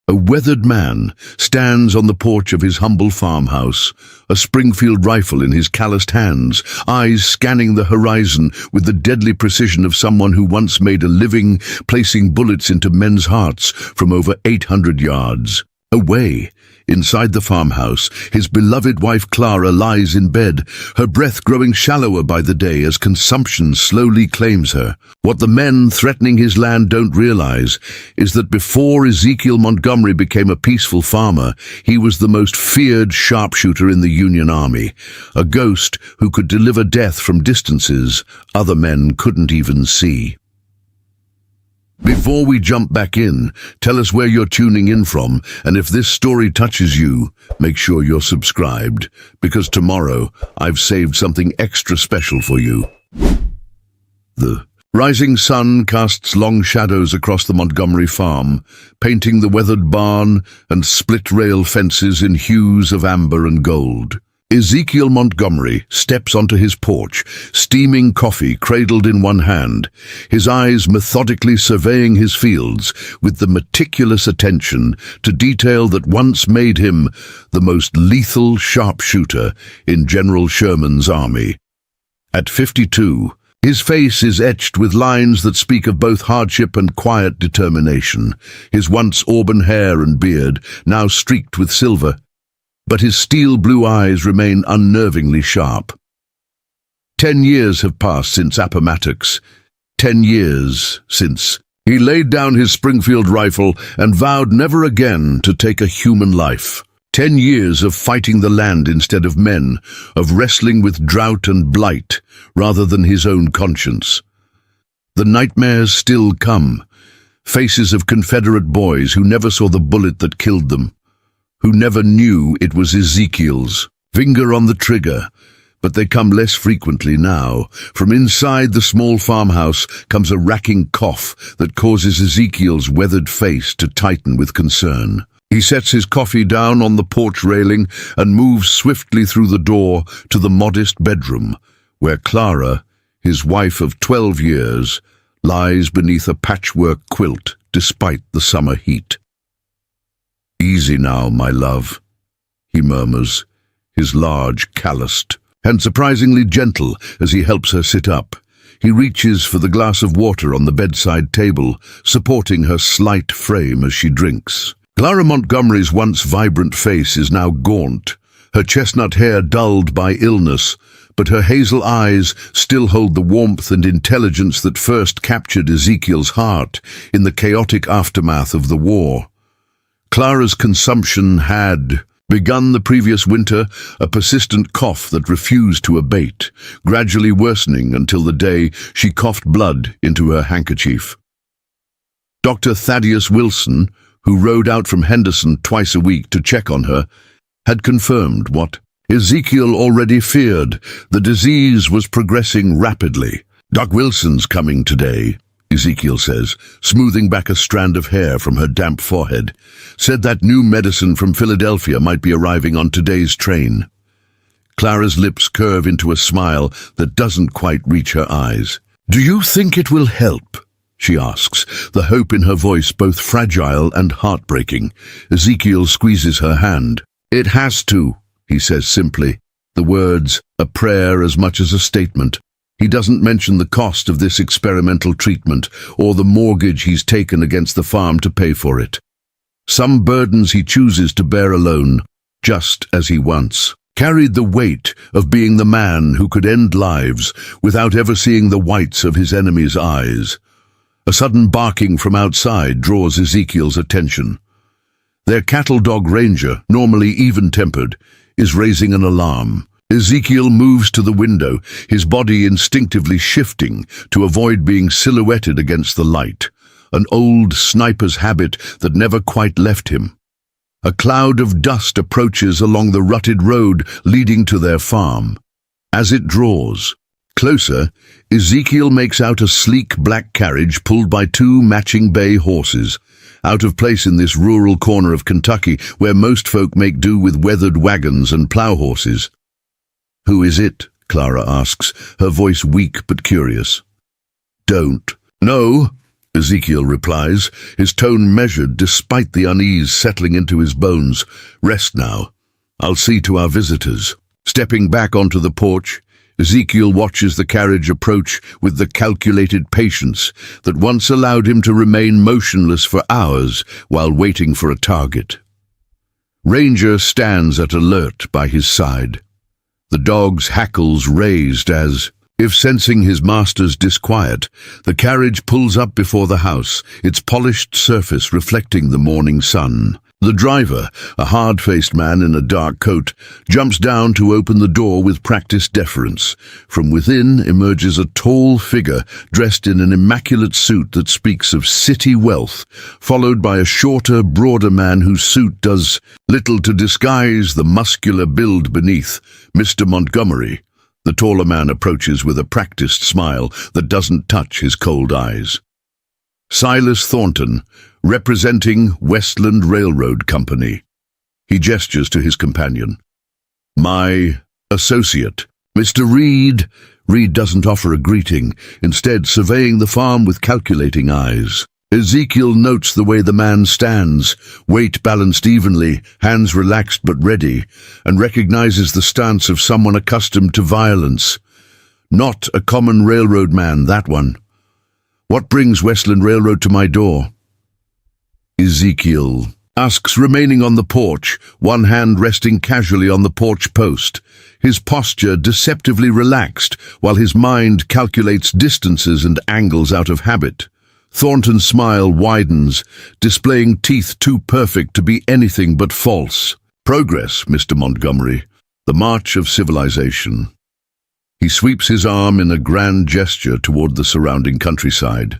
A weathered man stands on the porch of his humble farmhouse, a Springfield rifle in his calloused hands, eyes scanning the horizon with the deadly precision of someone who once made a living, placing bullets into men's hearts from over 800 yards. Away, inside the farmhouse, his beloved wife Clara lies in bed, her breath growing shallower by the day as consumption slowly claims her. What the men threatening his land don't realize is that before Ezekiel Montgomery became a peaceful farmer, he was the most feared sharpshooter in the Union Army, a ghost who could deliver death from distances other men couldn't even see. Before we jump back in, tell us where you're tuning in from, and if this story touches you, make sure you're subscribed, because tomorrow I've saved something extra special for you. The rising sun casts long shadows across the Montgomery farm, painting the weathered barn and split-rail fences in hues of amber and gold. Ezekiel Montgomery steps onto his porch, steaming coffee cradled in one hand, his eyes methodically surveying his fields with the meticulous attention to detail that once made him the most lethal sharpshooter in General Sherman's army. At 52, his face is etched with lines that speak of both hardship and quiet determination, his once auburn hair and beard now streaked with silver, but his steel-blue eyes remain unnervingly sharp. 10 years have passed since Appomattox. 10 years since he laid down his Springfield rifle and vowed never again to take a human life. 10 years of fighting the land instead of men, of wrestling with drought and blight rather than his own conscience. The nightmares still come, faces of Confederate boys who never saw the bullet that killed them, who never knew it was Ezekiel's finger on the trigger, but they come less frequently now. From inside the small farmhouse comes a racking cough that causes Ezekiel's weathered face to tighten with concern. He sets his coffee down on the porch railing and moves swiftly through the door to the modest bedroom, where Clara, his wife of 12 years, lies beneath a patchwork quilt despite the summer heat. "Easy now, my love," he murmurs, his large, calloused, and surprisingly gentle as he helps her sit up. He reaches for the glass of water on the bedside table, supporting her slight frame as she drinks. Clara Montgomery's once vibrant face is now gaunt, her chestnut hair dulled by illness, but her hazel eyes still hold the warmth and intelligence that first captured Ezekiel's heart in the chaotic aftermath of the war. Clara's consumption had begun the previous winter, a persistent cough that refused to abate, gradually worsening until the day she coughed blood into her handkerchief. Dr. Thaddeus Wilson, who rode out from Henderson twice a week to check on her, had confirmed what Ezekiel already feared. The disease was progressing rapidly. "Doc Wilson's coming today," Ezekiel says, smoothing back a strand of hair from her damp forehead. "Said that new medicine from Philadelphia might be arriving on today's train." Clara's lips curve into a smile that doesn't quite reach her eyes. "Do you think it will help?" she asks, the hope in her voice both fragile and heartbreaking. Ezekiel squeezes her hand. "It has to," he says simply, the words a prayer as much as a statement. He doesn't mention the cost of this experimental treatment or the mortgage he's taken against the farm to pay for it. Some burdens he chooses to bear alone, just as he once carried the weight of being the man who could end lives without ever seeing the whites of his enemy's eyes. A sudden barking from outside draws Ezekiel's attention. Their cattle dog Ranger, normally even-tempered, is raising an alarm. Ezekiel moves to the window, his body instinctively shifting to avoid being silhouetted against the light, an old sniper's habit that never quite left him. A cloud of dust approaches along the rutted road leading to their farm. As it draws closer, Ezekiel makes out a sleek black carriage pulled by two matching bay horses, out of place in this rural corner of Kentucky where most folk make do with weathered wagons and plow horses. "Who is it?" Clara asks, her voice weak but curious. "Don't." "No," Ezekiel replies, his tone measured despite the unease settling into his bones. Rest now. I'll see to our visitors. Stepping back onto the porch, Ezekiel watches the carriage approach with the calculated patience that once allowed him to remain motionless for hours while waiting for a target. Ranger stands at alert by his side. The dog's hackles raised as, if sensing his master's disquiet, the carriage pulls up before the house, its polished surface reflecting the morning sun. The driver, a hard-faced man in a dark coat, jumps down to open the door with practiced deference. From within emerges a tall figure dressed in an immaculate suit that speaks of city wealth, followed by a shorter, broader man whose suit does little to disguise the muscular build beneath. Mr. Montgomery. The taller man approaches with a practiced smile that doesn't touch his cold eyes. Silas Thornton, representing Westland Railroad Company. He gestures to his companion. My associate, Mr. Reed. Reed doesn't offer a greeting, instead surveying the farm with calculating eyes. Ezekiel notes the way the man stands, weight balanced evenly, hands relaxed but ready, and recognizes the stance of someone accustomed to violence. Not a common railroad man, that one. What brings Westland Railroad to my door? Ezekiel asks, remaining on the porch, one hand resting casually on the porch post, his posture deceptively relaxed while his mind calculates distances and angles out of habit. Thornton's smile widens, displaying teeth too perfect to be anything but false. Progress, Mr. Montgomery, the march of civilization. He sweeps his arm in a grand gesture toward the surrounding countryside.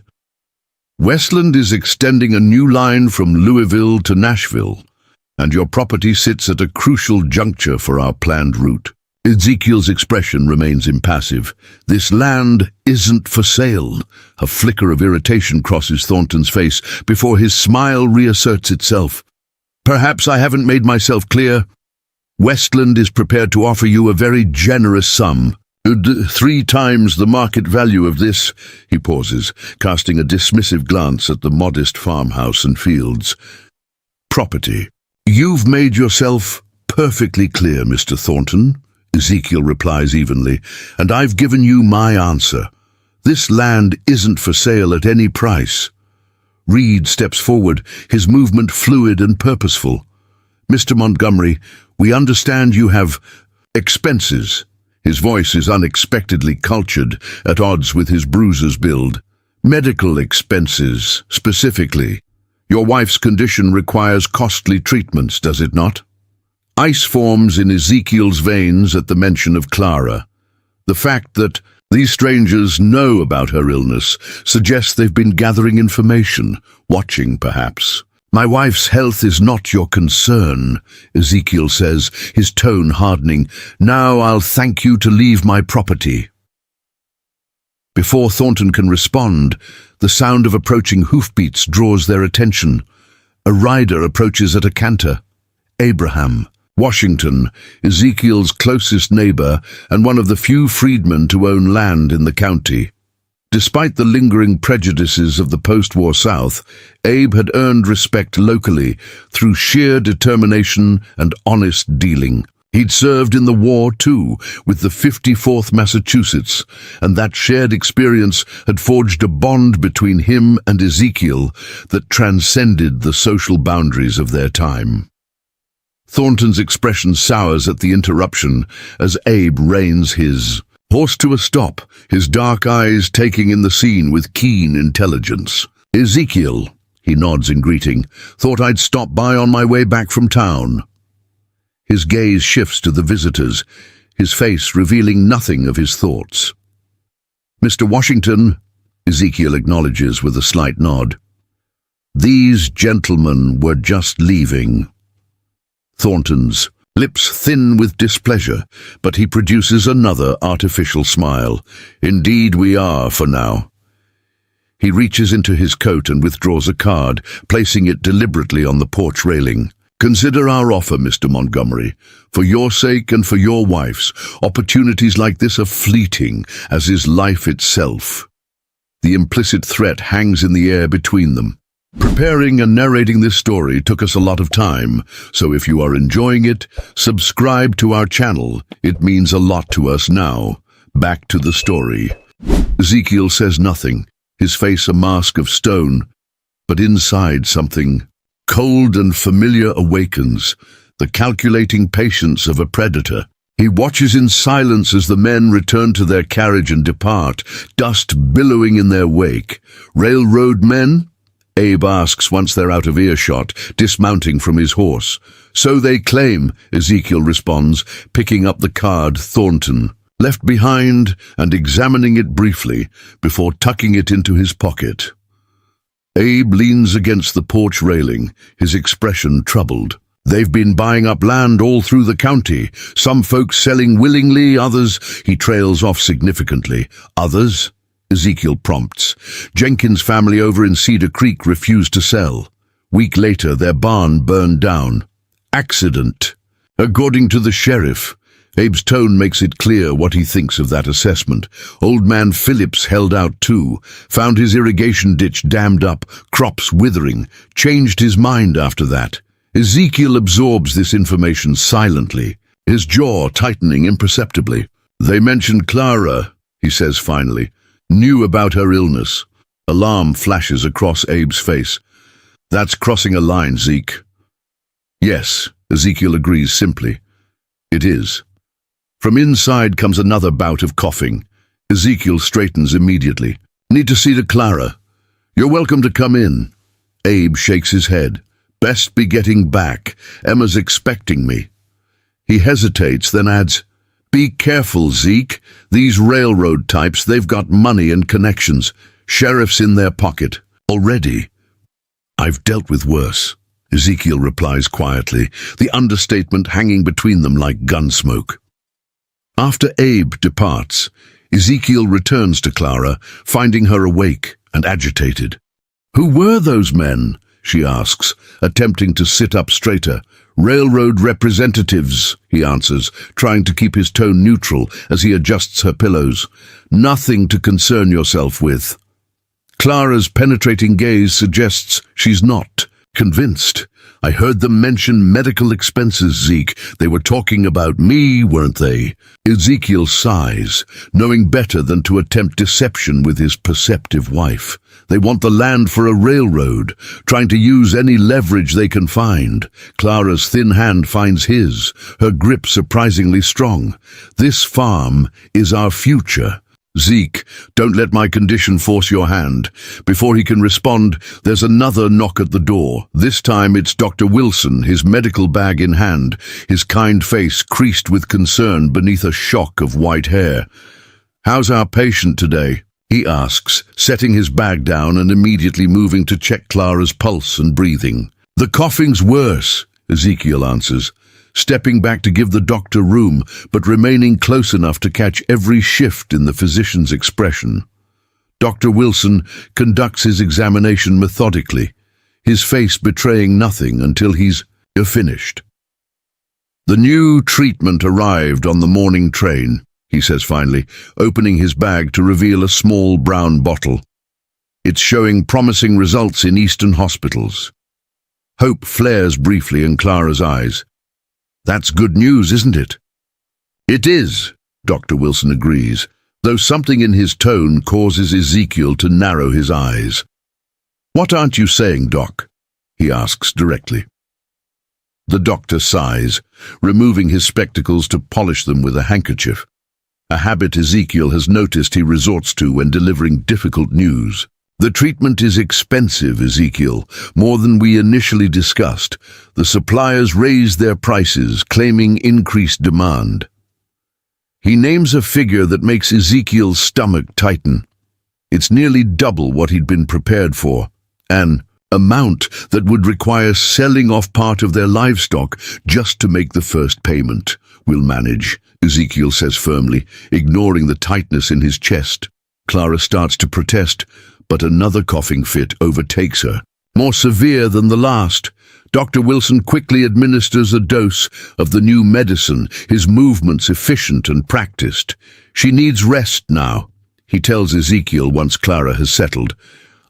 Westland is extending a new line from Louisville to Nashville, and your property sits at a crucial juncture for our planned route. Ezekiel's expression remains impassive. This land isn't for sale. A flicker of irritation crosses Thornton's face before his smile reasserts itself. Perhaps I haven't made myself clear. Westland is prepared to offer you a very generous sum. 3 times the market value of this. He pauses, casting a dismissive glance at the modest farmhouse and fields. Property. You've made yourself perfectly clear, Mr. Thornton, Ezekiel replies evenly, and I've given you my answer. This land isn't for sale at any price. Reed steps forward, his movement fluid and purposeful. Mr. Montgomery, we understand you have expenses. His voice is unexpectedly cultured, at odds with his bruiser's build. Medical expenses, specifically. Your wife's condition requires costly treatments, does it not? Ice forms in Ezekiel's veins at the mention of Clara. The fact that these strangers know about her illness suggests they've been gathering information, watching perhaps. My wife's health is not your concern, Ezekiel says, his tone hardening. Now I'll thank you to leave my property. Before Thornton can respond, the sound of approaching hoofbeats draws their attention. A rider approaches at a canter. Abraham, Washington, Ezekiel's closest neighbor and one of the few freedmen to own land in the county. Despite the lingering prejudices of the post-war South, Abe had earned respect locally through sheer determination and honest dealing. He'd served in the war, too, with the 54th Massachusetts, and that shared experience had forged a bond between him and Ezekiel that transcended the social boundaries of their time. Thornton's expression sours at the interruption as Abe reins his horse to a stop, his dark eyes taking in the scene with keen intelligence. Ezekiel, he nods in greeting, thought I'd stop by on my way back from town. His gaze shifts to the visitors, his face revealing nothing of his thoughts. Mr. Washington, Ezekiel acknowledges with a slight nod. These gentlemen were just leaving. Thornton's lips thin with displeasure, but he produces another artificial smile. Indeed we are, for now. He reaches into his coat and withdraws a card, placing it deliberately on the porch railing. Consider our offer, Mr. Montgomery. For your sake and for your wife's, opportunities like this are fleeting, as is life itself. The implicit threat hangs in the air between them. Preparing and narrating this story took us a lot of time, so if you are enjoying it, subscribe to our channel. It means a lot to us now. Back to the story. Ezekiel says nothing, his face a mask of stone, but inside something cold and familiar awakens, the calculating patience of a predator. He watches in silence as the men return to their carriage and depart, dust billowing in their wake. Railroad men? Abe asks once they're out of earshot, dismounting from his horse. So they claim, Ezekiel responds, picking up the card Thornton left behind and examining it briefly before tucking it into his pocket. Abe leans against the porch railing, his expression troubled. They've been buying up land all through the county, some folks selling willingly, others, he trails off significantly. Others? Ezekiel prompts. Jenkins' family over in Cedar Creek refused to sell. Week later, their barn burned down. Accident. According to the sheriff. Abe's tone makes it clear what he thinks of that assessment. Old man Phillips held out too, found his irrigation ditch dammed up, crops withering, changed his mind after that. Ezekiel absorbs this information silently, his jaw tightening imperceptibly. They mentioned Clara, he says finally, knew about her illness. Alarm flashes across Abe's face. That's crossing a line, Zeke. Yes, Ezekiel agrees simply. It is. From inside comes another bout of coughing. Ezekiel straightens immediately. Need to see to Clara. You're welcome to come in. Abe shakes his head. Best be getting back. Emma's expecting me. He hesitates, then adds, Be careful, Zeke. These railroad types, they've got money and connections. Sheriff's in their pocket. Already. I've dealt with worse, Ezekiel replies quietly, the understatement hanging between them like gun smoke. After Abe departs, Ezekiel returns to Clara, finding her awake and agitated. Who were those men? She asks, attempting to sit up straighter. Railroad representatives, he answers, trying to keep his tone neutral as he adjusts her pillows. Nothing to concern yourself with. Clara's penetrating gaze suggests she's not convinced. I heard them mention medical expenses, Zeke. They were talking about me, weren't they? Ezekiel sighs, knowing better than to attempt deception with his perceptive wife. They want the land for a railroad, trying to use any leverage they can find. Clara's thin hand finds his, her grip surprisingly strong. This farm is our future. Zeke, don't let my condition force your hand. Before he can respond, there's another knock at the door. This time it's Dr. Wilson, his medical bag in hand, his kind face creased with concern beneath a shock of white hair. How's our patient today? He asks, setting his bag down and immediately moving to check Clara's pulse and breathing. The coughing's worse, Ezekiel answers, stepping back to give the doctor room, but remaining close enough to catch every shift in the physician's expression. Dr. Wilson conducts his examination methodically, his face betraying nothing until he's finished. The new treatment arrived on the morning train, he says finally, opening his bag to reveal a small brown bottle. It's showing promising results in Eastern hospitals. Hope flares briefly in Clara's eyes. That's good news, isn't it? It is, Dr. Wilson agrees, though something in his tone causes Ezekiel to narrow his eyes. What aren't you saying, Doc? He asks directly. The doctor sighs, removing his spectacles to polish them with a handkerchief, a habit Ezekiel has noticed he resorts to when delivering difficult news. The treatment is expensive, Ezekiel, more than we initially discussed. The suppliers raised their prices, claiming increased demand. He names a figure that makes Ezekiel's stomach tighten. It's nearly double what he'd been prepared for, an amount that would require selling off part of their livestock just to make the first payment. We'll manage, Ezekiel says firmly, ignoring the tightness in his chest. Clara starts to protest, but another coughing fit overtakes her. More severe than the last, Dr. Wilson quickly administers a dose of the new medicine, his movements efficient and practiced. She needs rest now, He tells Ezekiel once Clara has settled.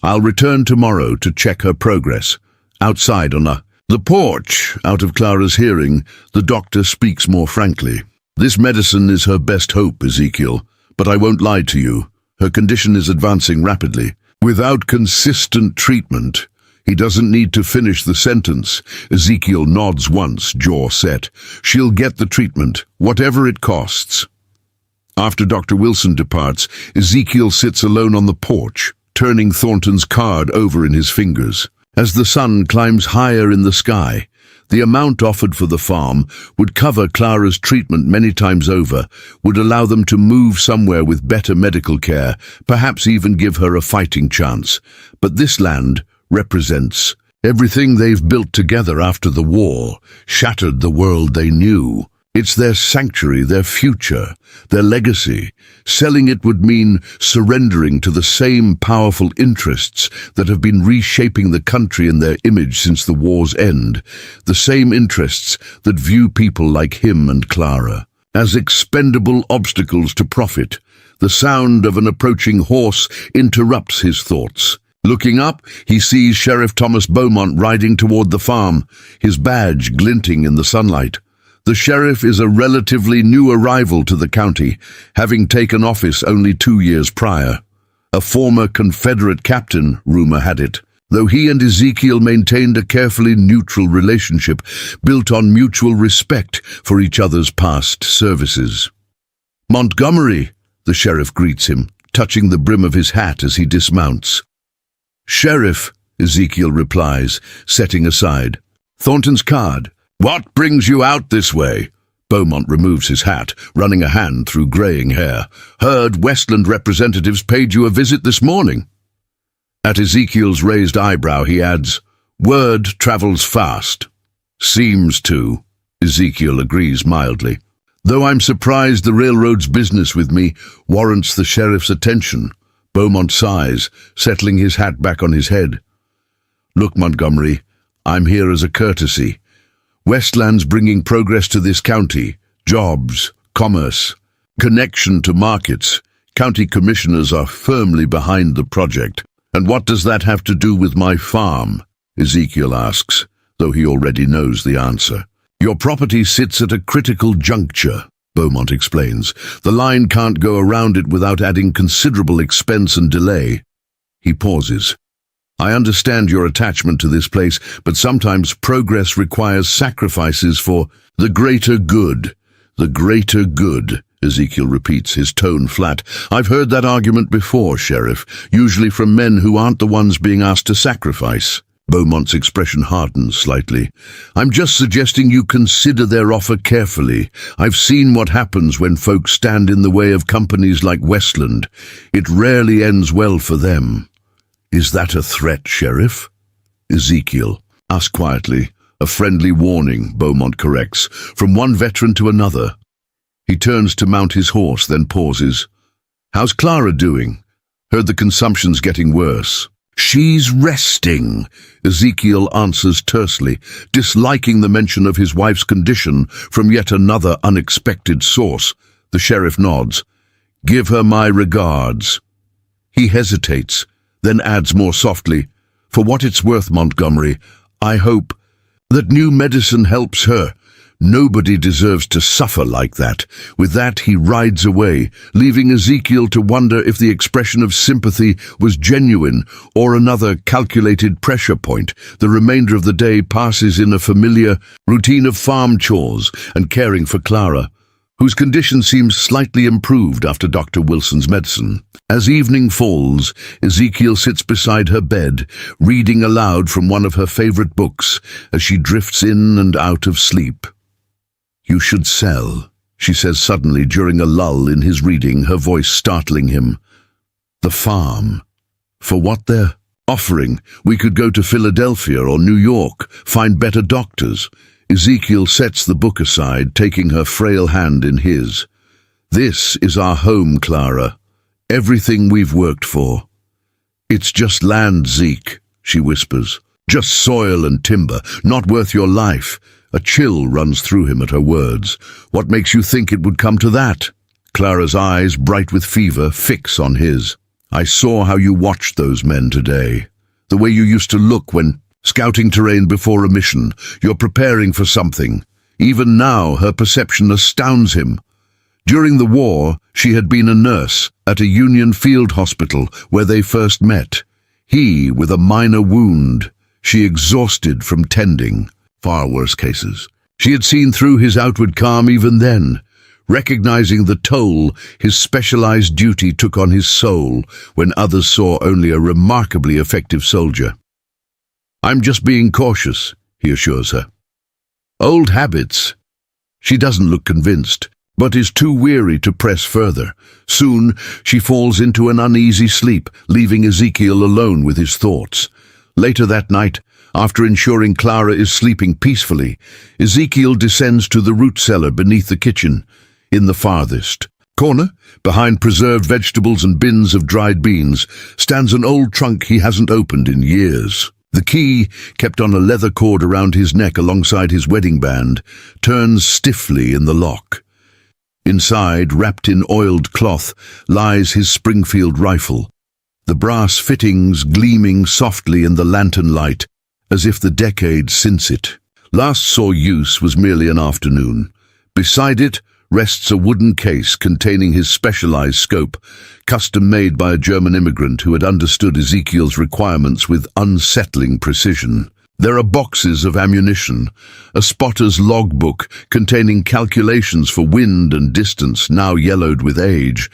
"I'll return tomorrow to check her progress." Outside on the porch, out of Clara's hearing, the doctor speaks more frankly. "This medicine is her best hope, Ezekiel, but I won't lie to you. Her condition is advancing rapidly. Without consistent treatment—" He doesn't need to finish the sentence. Ezekiel nods once, jaw set. "She'll get the treatment, whatever it costs." After Dr. Wilson departs, Ezekiel sits alone on the porch, turning Thornton's card over in his fingers. As the sun climbs higher in the sky, the amount offered for the farm would cover Clara's treatment many times over, would allow them to move somewhere with better medical care, perhaps even give her a fighting chance. But this land represents everything they've built together after the war, shattered the world they knew. It's their sanctuary, their future, their legacy. Selling it would mean surrendering to the same powerful interests that have been reshaping the country and their image since the war's end, the same interests that view people like him and Clara as expendable obstacles to profit. The sound of an approaching horse interrupts his thoughts. Looking up, he sees Sheriff Thomas Beaumont riding toward the farm, his badge glinting in the sunlight. The sheriff is a relatively new arrival to the county, having taken office only 2 years prior. A former Confederate captain, rumor had it, though he and Ezekiel maintained a carefully neutral relationship built on mutual respect for each other's past services. "Montgomery," the sheriff greets him, touching the brim of his hat as he dismounts. "Sheriff," Ezekiel replies, setting aside Thornton's card. "What brings you out this way?" Beaumont removes his hat, running a hand through graying hair. "Heard Westland representatives paid you a visit this morning." At Ezekiel's raised eyebrow he adds, "Word travels fast." "Seems to," Ezekiel agrees mildly. "Though I'm surprised the railroad's business with me warrants the sheriff's attention." Beaumont sighs, settling his hat back on his head. "Look, Montgomery, I'm here as a courtesy. Westland's bringing progress to this county, jobs, commerce, connection to markets. County commissioners are firmly behind the project. And what does that have to do with my farm?" Ezekiel asks, though he already knows the answer. "Your property sits at a critical juncture," Beaumont explains. "The line can't go around it without adding considerable expense and delay." He pauses. "I understand your attachment to this place, but sometimes progress requires sacrifices for the greater good." "The greater good," Ezekiel repeats, his tone flat. "I've heard that argument before, Sheriff, usually from men who aren't the ones being asked to sacrifice." Beaumont's expression hardens slightly. "I'm just suggesting you consider their offer carefully. I've seen what happens when folks stand in the way of companies like Westland. It rarely ends well for them." "Is that a threat, Sheriff?" Ezekiel asks quietly. "A friendly warning," Beaumont corrects, "from one veteran to another." He turns to mount his horse, then pauses. "How's Clara doing? Heard the consumption's getting worse." "She's resting," Ezekiel answers tersely, disliking the mention of his wife's condition from yet another unexpected source. The sheriff nods. "Give her my regards." He hesitates, then adds more softly, "For what it's worth, Montgomery, I hope that new medicine helps her. Nobody deserves to suffer like that." With that, he rides away, leaving Ezekiel to wonder if the expression of sympathy was genuine or another calculated pressure point. The remainder of the day passes in a familiar routine of farm chores and caring for Clara, whose condition seems slightly improved after Dr. Wilson's medicine. As evening falls, Ezekiel sits beside her bed, reading aloud from one of her favorite books as she drifts in and out of sleep. "You should sell," she says suddenly during a lull in his reading, her voice startling him. "The farm. For what they're offering, we could go to Philadelphia or New York, find better doctors." Ezekiel sets the book aside, taking her frail hand in his. "This is our home, Clara. Everything we've worked for." "It's just land, Zeke," she whispers. "Just soil and timber, not worth your life." A chill runs through him at her words. "What makes you think it would come to that?" Clara's eyes, bright with fever, fix on his. "I saw how you watched those men today. The way you used to look when scouting terrain before a mission. You're preparing for something." Even now, her perception astounds him. During the war, she had been a nurse at a Union field hospital where they first met. He with a minor wound, she exhausted from tending. Far worse cases. She had seen through his outward calm even then, recognizing the toll his specialized duty took on his soul when others saw only a remarkably effective soldier. "I'm just being cautious," he assures her. Old habits. She doesn't look convinced, but is too weary to press further. Soon she falls into an uneasy sleep, leaving Ezekiel alone with his thoughts. Later that night, after ensuring Clara is sleeping peacefully, Ezekiel descends to the root cellar beneath the kitchen. In the farthest corner, behind preserved vegetables and bins of dried beans, stands an old trunk he hasn't opened in years. The key, kept on a leather cord around his neck alongside his wedding band, turns stiffly in the lock. Inside, wrapped in oiled cloth, lies his Springfield rifle, the brass fittings gleaming softly in the lantern light, as if the decade since it last saw use was merely an afternoon. Beside it rests a wooden case containing his specialized scope, custom-made by a German immigrant who had understood Ezekiel's requirements with unsettling precision. There are boxes of ammunition, a spotter's logbook containing calculations for wind and distance now yellowed with age,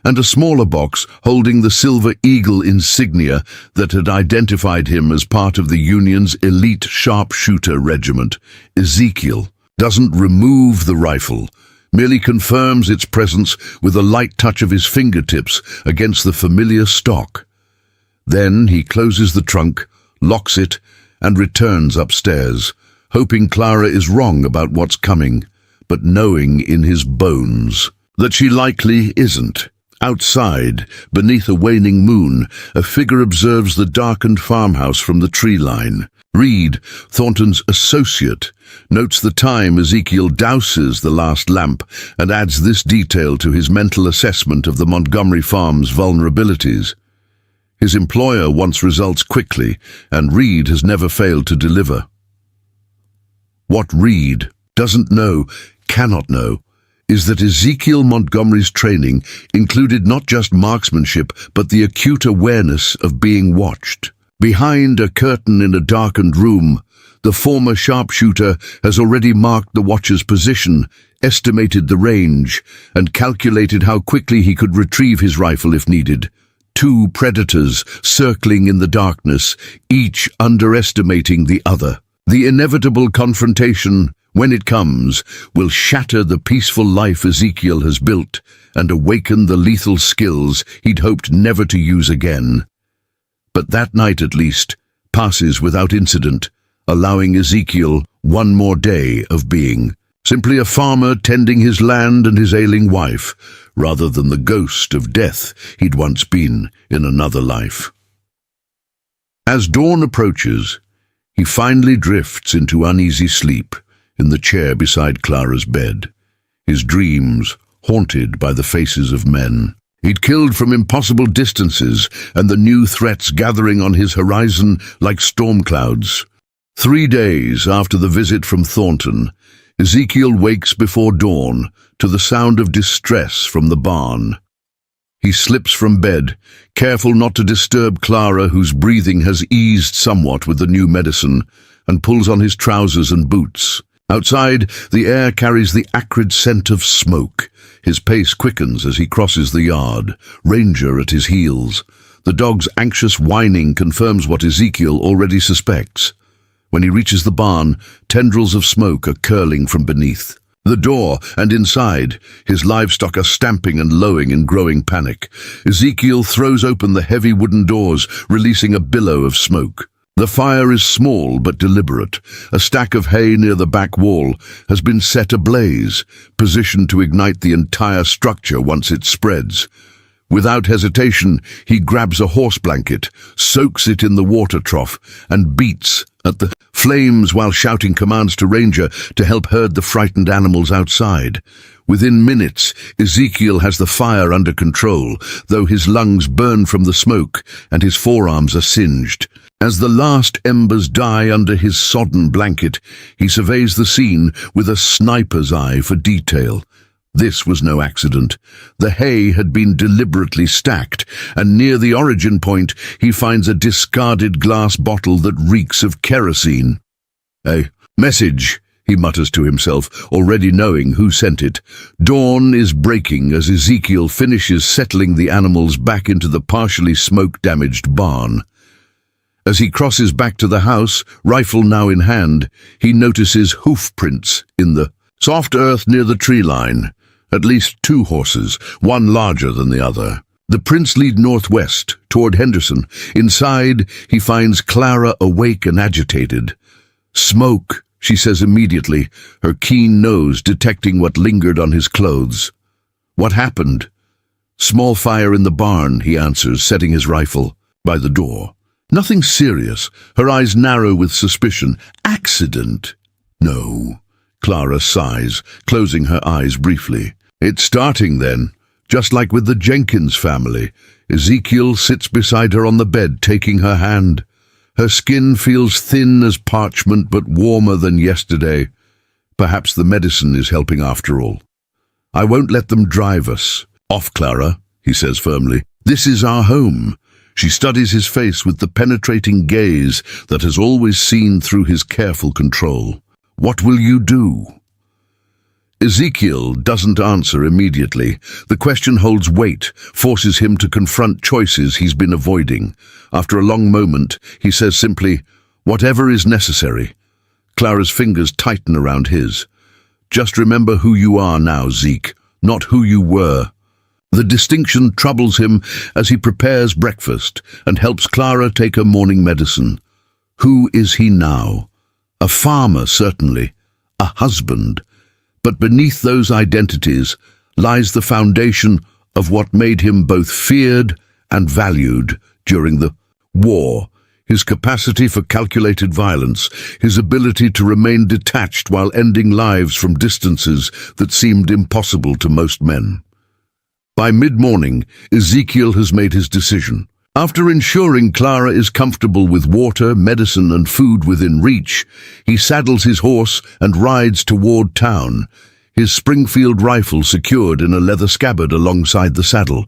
and a smaller box holding the Silver Eagle insignia that had identified him as part of the Union's elite sharpshooter regiment. Ezekiel doesn't remove the rifle, merely confirms its presence with a light touch of his fingertips against the familiar stock. Then he closes the trunk, locks it, and returns upstairs, hoping Clara is wrong about what's coming, but knowing in his bones that she likely isn't. Outside, beneath a waning moon, a figure observes the darkened farmhouse from the tree line. Reed, Thornton's associate, notes the time Ezekiel douses the last lamp and adds this detail to his mental assessment of the Montgomery farm's vulnerabilities. His employer wants results quickly, and Reed has never failed to deliver. What Reed doesn't know, cannot know, is that Ezekiel Montgomery's training included not just marksmanship, but the acute awareness of being watched. Behind a curtain in a darkened room, the former sharpshooter has already marked the watcher's position, estimated the range, and calculated how quickly he could retrieve his rifle if needed. Two predators circling in the darkness, each underestimating the other. The inevitable confrontation, when it comes, will shatter the peaceful life Ezekiel has built and awaken the lethal skills he'd hoped never to use again. But that night, at least, passes without incident, allowing Ezekiel one more day of being simply a farmer tending his land and his ailing wife, rather than the ghost of death he'd once been in another life. As dawn approaches, he finally drifts into uneasy sleep in the chair beside Clara's bed, his dreams haunted by the faces of men he'd killed from impossible distances and the new threats gathering on his horizon like storm clouds. 3 days after the visit from Thornton, Ezekiel wakes before dawn to the sound of distress from the barn. He slips from bed, careful not to disturb Clara, whose breathing has eased somewhat with the new medicine, and pulls on his trousers and boots. Outside, the air carries the acrid scent of smoke. His pace quickens as he crosses the yard, Ranger at his heels. The dog's anxious whining confirms what Ezekiel already suspects. When he reaches the barn, tendrils of smoke are curling from beneath. The door, and inside, his livestock are stamping and lowing in growing panic. Ezekiel throws open the heavy wooden doors, releasing a billow of smoke. The fire is small but deliberate. A stack of hay near the back wall has been set ablaze, positioned to ignite the entire structure once it spreads. Without hesitation, he grabs a horse blanket, soaks it in the water trough, and beats at the flames while shouting commands to Ranger to help herd the frightened animals outside. Within minutes, Ezekiel has the fire under control, though his lungs burn from the smoke and his forearms are singed. As the last embers die under his sodden blanket, he surveys the scene with a sniper's eye for detail. This was no accident. The hay had been deliberately stacked, and near the origin point he finds a discarded glass bottle that reeks of kerosene. "A message," he mutters to himself, already knowing who sent it. Dawn is breaking as Ezekiel finishes settling the animals back into the partially smoke-damaged barn. As he crosses back to the house, rifle now in hand, he notices hoof prints in the soft earth near the tree line. At least 2 horses, one larger than the other. The prints lead northwest, toward Henderson. Inside, he finds Clara awake and agitated. "Smoke," she says immediately, her keen nose detecting what lingered on his clothes. "What happened?" "Small fire in the barn," he answers, setting his rifle by the door. "Nothing serious," her eyes narrow with suspicion. "Accident?" "No," Clara sighs, closing her eyes briefly. "It's starting then, just like with the Jenkins family." Ezekiel sits beside her on the bed, taking her hand. Her skin feels thin as parchment, but warmer than yesterday. Perhaps the medicine is helping after all. "I won't let them drive us." "Off, Clara," he says firmly. "This is our home." She studies his face with the penetrating gaze that has always seen through his careful control. "What will you do?" Ezekiel doesn't answer immediately. The question holds weight, forces him to confront choices he's been avoiding. After a long moment, he says simply, "Whatever is necessary." Clara's fingers tighten around his. "Just remember who you are now, Zeke, not who you were." The distinction troubles him as he prepares breakfast and helps Clara take her morning medicine. Who is he now? A farmer, certainly. A husband. But beneath those identities lies the foundation of what made him both feared and valued during the war. His capacity for calculated violence, his ability to remain detached while ending lives from distances that seemed impossible to most men. By mid-morning, Ezekiel has made his decision. After ensuring Clara is comfortable with water, medicine, and food within reach, he saddles his horse and rides toward town, his Springfield rifle secured in a leather scabbard alongside the saddle.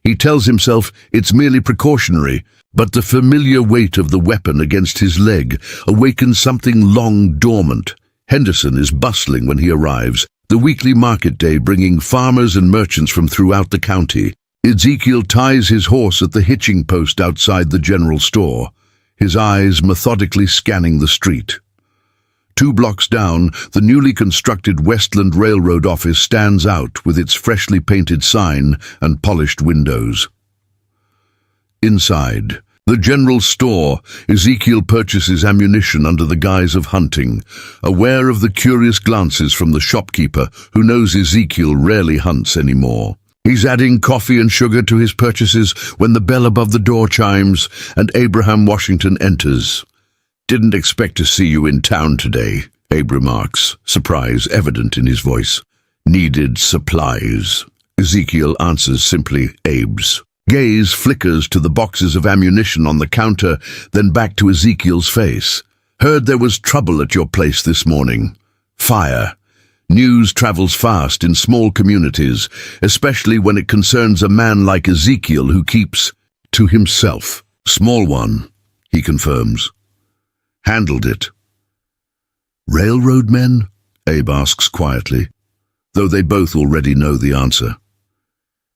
He tells himself it's merely precautionary, but the familiar weight of the weapon against his leg awakens something long dormant. Henderson is bustling when he arrives, the weekly market day bringing farmers and merchants from throughout the county. Ezekiel ties his horse at the hitching post outside the general store, his eyes methodically scanning the street. 2 blocks down, the newly constructed Westland Railroad office stands out with its freshly painted sign and polished windows. Inside the general store, Ezekiel purchases ammunition under the guise of hunting, aware of the curious glances from the shopkeeper who knows Ezekiel rarely hunts anymore. He's adding coffee and sugar to his purchases when the bell above the door chimes and Abraham Washington enters. "Didn't expect to see you in town today," Abe remarks, surprise evident in his voice. "Needed supplies." Ezekiel answers simply, "Abe's." Gaze flickers to the boxes of ammunition on the counter, then back to Ezekiel's face. "Heard there was trouble at your place this morning." Fire. News travels fast in small communities, especially when it concerns a man like Ezekiel who keeps to himself. "Small one," he confirms. "Handled it." "Railroad men?" Abe asks quietly, though they both already know the answer.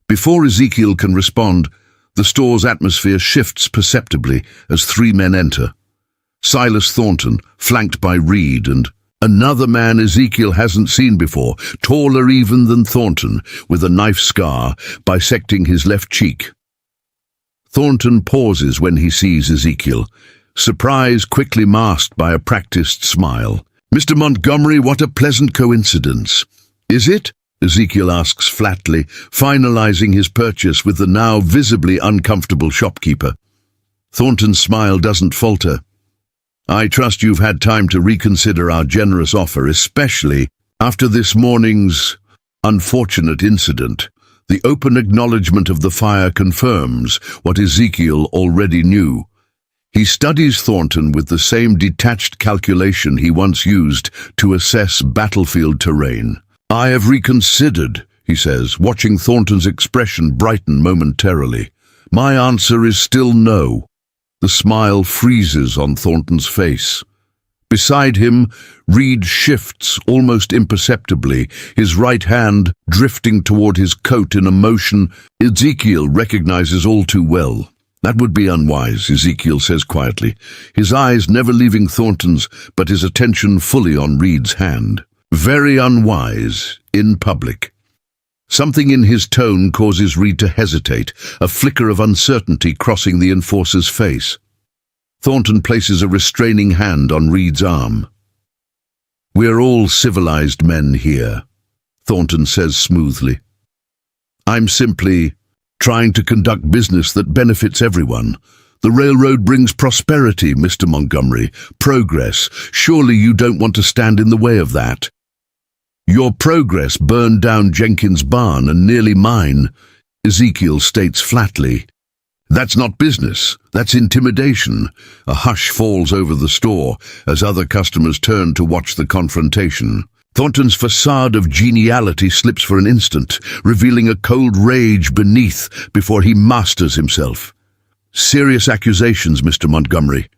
Before Ezekiel can respond, the store's atmosphere shifts perceptibly as 3 men enter. Silas Thornton, flanked by Reed, and another man Ezekiel hasn't seen before, taller even than Thornton, with a knife scar bisecting his left cheek. Thornton pauses when he sees Ezekiel, surprise quickly masked by a practiced smile. "Mr. Montgomery, what a pleasant coincidence." "Is it?" Ezekiel asks flatly, finalizing his purchase with the now visibly uncomfortable shopkeeper. Thornton's smile doesn't falter. I trust you've had time to reconsider our generous offer, especially after this morning's unfortunate incident. The open acknowledgement of the fire confirms what Ezekiel already knew. He studies Thornton with the same detached calculation he once used to assess battlefield terrain. "I have reconsidered," he says, watching Thornton's expression brighten momentarily. "My answer is still no." The smile freezes on Thornton's face. Beside him, Reed shifts almost imperceptibly, his right hand drifting toward his coat in a motion Ezekiel recognizes all too well. "That would be unwise," Ezekiel says quietly, his eyes never leaving Thornton's, but his attention fully on Reed's hand. "Very unwise, in public." Something in his tone causes Reed to hesitate, a flicker of uncertainty crossing the enforcer's face. Thornton places a restraining hand on Reed's arm. "We're all civilized men here," Thornton says smoothly. "I'm simply trying to conduct business that benefits everyone. The railroad brings prosperity, Mr. Montgomery, progress. Surely you don't want to stand in the way of that." "Your progress burned down Jenkins' barn and nearly mine," Ezekiel states flatly. "That's not business, that's intimidation." A hush falls over the store as other customers turn to watch the confrontation. Thornton's facade of geniality slips for an instant, revealing a cold rage beneath before he masters himself. "Serious accusations, Mr. Montgomery.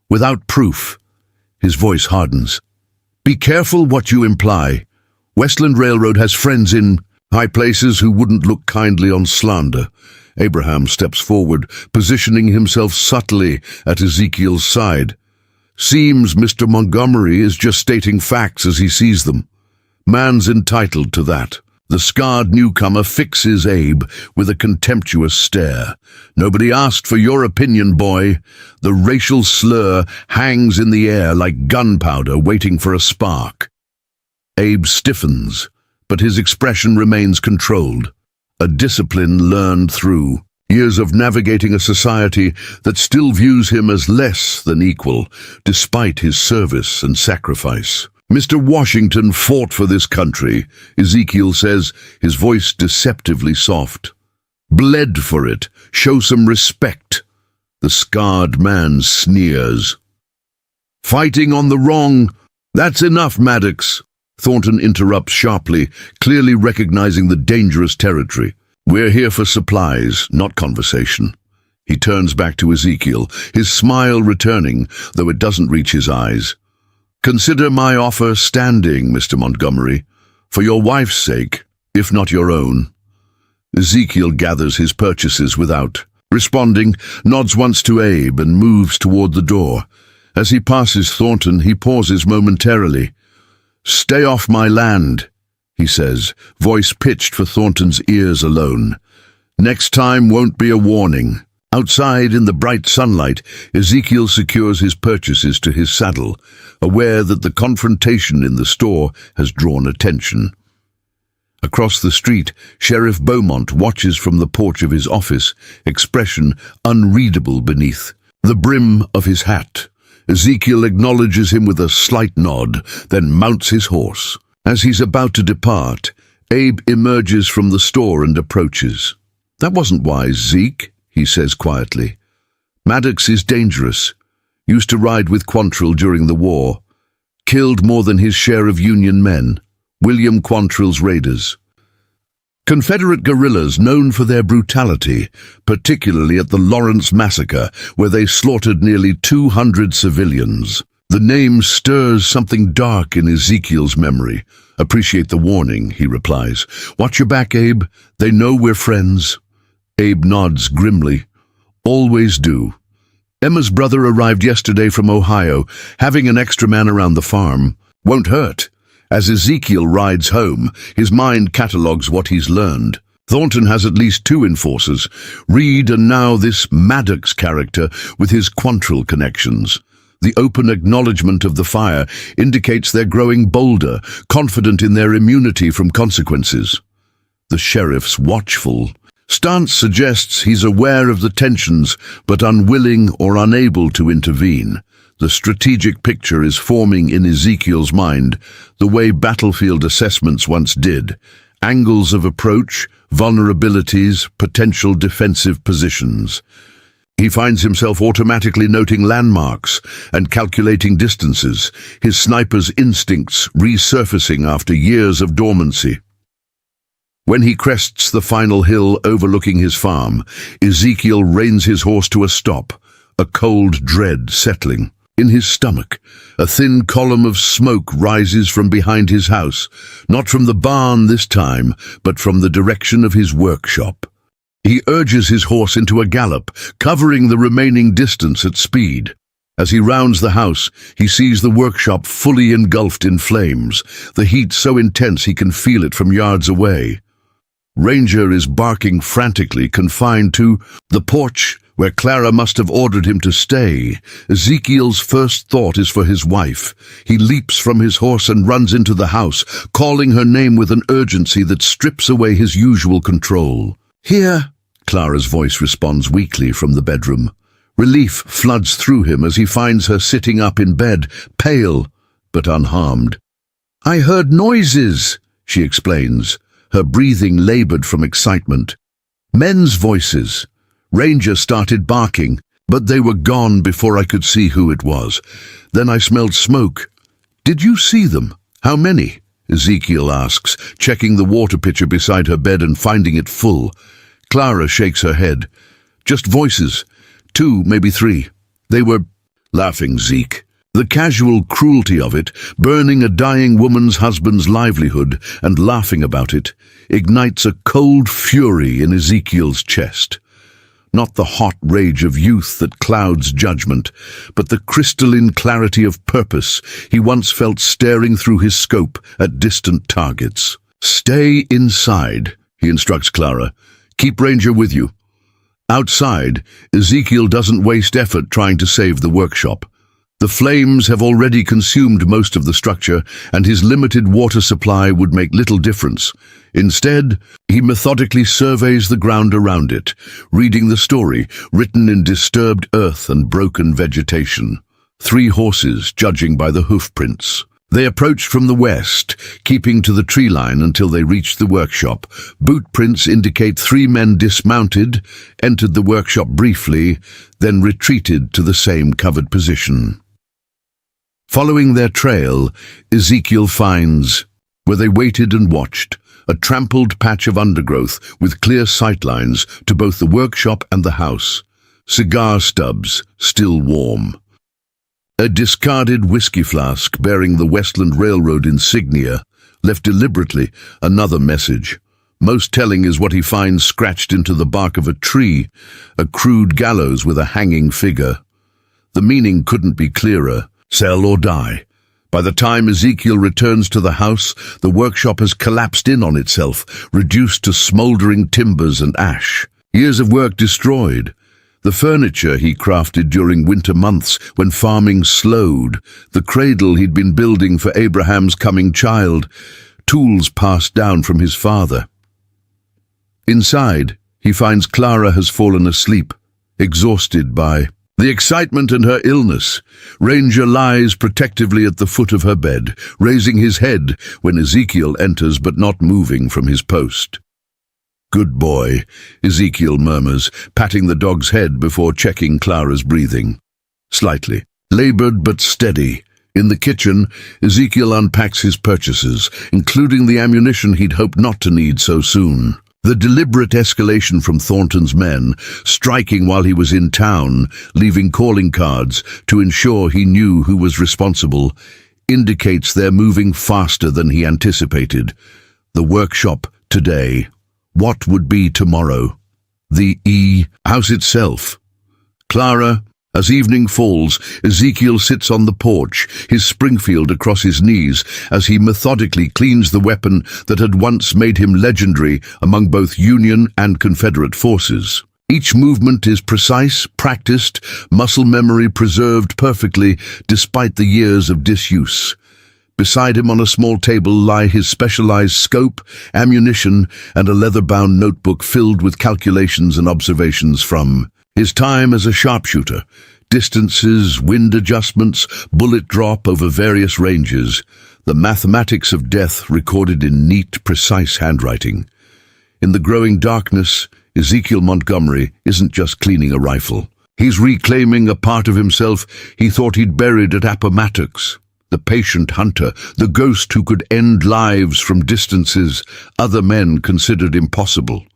Without proof." His voice hardens. "Be careful what you imply. Westland Railroad has friends in high places who wouldn't look kindly on slander." Abraham steps forward, positioning himself subtly at Ezekiel's side. "Seems Mr. Montgomery is just stating facts as he sees them. Man's entitled to that." The scarred newcomer fixes Abe with a contemptuous stare. "Nobody asked for your opinion, boy." The racial slur hangs in the air like gunpowder waiting for a spark. Abe stiffens, but his expression remains controlled, a discipline learned through years of navigating a society that still views him as less than equal, despite his service and sacrifice. "Mr. Washington fought for this country," Ezekiel says, his voice deceptively soft. "Bled for it. Show some respect." The scarred man sneers. "Fighting on the wrong. That's enough, Maddox." Thornton interrupts sharply, clearly recognizing the dangerous territory. "We're here for supplies, not conversation." He turns back to Ezekiel, his smile returning, though it doesn't reach his eyes. "Consider my offer standing, Mr. Montgomery, for your wife's sake, if not your own." Ezekiel gathers his purchases without responding, nods once to Abe and moves toward the door. As he passes Thornton, he pauses momentarily. "Stay off my land," he says, voice pitched for Thornton's ears alone. "Next time won't be a warning." Outside in the bright sunlight, Ezekiel secures his purchases to his saddle, aware that the confrontation in the store has drawn attention. Across the street, Sheriff Beaumont watches from the porch of his office, expression unreadable beneath the brim of his hat. Ezekiel acknowledges him with a slight nod, then mounts his horse. As he's about to depart, Abe emerges from the store and approaches. "That wasn't wise, Zeke," he says quietly. "Maddox is dangerous. Used to ride with Quantrill during the war. Killed more than his share of Union men. William Quantrill's raiders. Confederate guerrillas known for their brutality, particularly at the Lawrence Massacre, where they slaughtered nearly 200 civilians. The name stirs something dark in Ezekiel's memory. "Appreciate the warning," he replies. "Watch your back, Abe. They know we're friends." Abe nods grimly. "Always do." Emma's brother arrived yesterday from Ohio, having an extra man around the farm. Won't hurt. As Ezekiel rides home, his mind catalogues what he's learned. Thornton has at least 2 enforcers, Reed and now this Maddox character with his Quantrill connections. The open acknowledgement of the fire indicates they're growing bolder, confident in their immunity from consequences. The sheriff's watchful stance suggests he's aware of the tensions, but unwilling or unable to intervene. The strategic picture is forming in Ezekiel's mind, the way battlefield assessments once did. Angles of approach, vulnerabilities, potential defensive positions. He finds himself automatically noting landmarks and calculating distances, his sniper's instincts resurfacing after years of dormancy. When he crests the final hill overlooking his farm, Ezekiel reins his horse to a stop, a cold dread settling. In his stomach, a thin column of smoke rises from behind his house, not from the barn this time, but from the direction of his workshop. He urges his horse into a gallop, covering the remaining distance at speed. As he rounds the house, he sees the workshop fully engulfed in flames, the heat so intense he can feel it from yards away. Ranger is barking frantically, confined to the porch, where Clara must have ordered him to stay. Ezekiel's first thought is for his wife. He leaps from his horse and runs into the house, calling her name with an urgency that strips away his usual control. "Here," Clara's voice responds weakly from the bedroom. Relief floods through him as he finds her sitting up in bed, pale but unharmed. "I heard noises," she explains, her breathing labored from excitement. "Men's voices." Ranger started barking, but they were gone before I could see who it was. Then I smelled smoke. "Did you see them? How many?" Ezekiel asks, checking the water pitcher beside her bed and finding it full. Clara shakes her head. "Just voices. 2, maybe 3. They were..." Laughing Zeke. The casual cruelty of it, burning a dying woman's husband's livelihood and laughing about it, ignites a cold fury in Ezekiel's chest. Not the hot rage of youth that clouds judgment, but the crystalline clarity of purpose he once felt staring through his scope at distant targets. "Stay inside," he instructs Clara. "Keep Ranger with you." Outside, Ezekiel doesn't waste effort trying to save the workshop. The flames have already consumed most of the structure, and his limited water supply would make little difference. Instead, he methodically surveys the ground around it, reading the story written in disturbed earth and broken vegetation. 3 horses, judging by the hoof prints. They approached from the west, keeping to the tree line until they reached the workshop. Boot prints indicate 3 men dismounted, entered the workshop briefly, then retreated to the same covered position. Following their trail, Ezekiel finds, where they waited and watched, a trampled patch of undergrowth with clear sightlines to both the workshop and the house. Cigar stubs, still warm. A discarded whiskey flask bearing the Westland Railroad insignia, left deliberately, another message. Most telling is what he finds scratched into the bark of a tree, a crude gallows with a hanging figure. The meaning couldn't be clearer. Sell or die. By the time Ezekiel returns to the house, the workshop has collapsed in on itself, reduced to smouldering timbers and ash. Years of work destroyed. The furniture he crafted during winter months when farming slowed, the cradle he'd been building for Abraham's coming child, tools passed down from his father. Inside, he finds Clara has fallen asleep, exhausted by the excitement and her illness. Ranger lies protectively at the foot of her bed, raising his head when Ezekiel enters but not moving from his post. "Good boy," Ezekiel murmurs, patting the dog's head before checking Clara's breathing. Slightly. Labored but steady. In the kitchen, Ezekiel unpacks his purchases, including the ammunition he'd hoped not to need so soon. The deliberate escalation from Thornton's men, striking while he was in town, leaving calling cards to ensure he knew who was responsible, indicates they're moving faster than he anticipated. The workshop today. What would be tomorrow? The house itself. Clara. As evening falls, Ezekiel sits on the porch, his Springfield across his knees, as he methodically cleans the weapon that had once made him legendary among both Union and Confederate forces. Each movement is precise, practiced, muscle memory preserved perfectly despite the years of disuse. Beside him on a small table lie his specialized scope, ammunition, and a leather-bound notebook filled with calculations and observations from his time as a sharpshooter, Distances, wind adjustments, bullet drop over various ranges, the mathematics of death recorded in neat, precise handwriting. In the growing darkness, Ezekiel Montgomery isn't just cleaning a rifle. He's reclaiming a part of himself he thought he'd buried at Appomattox. The patient hunter, the ghost who could end lives from distances other men considered impossible.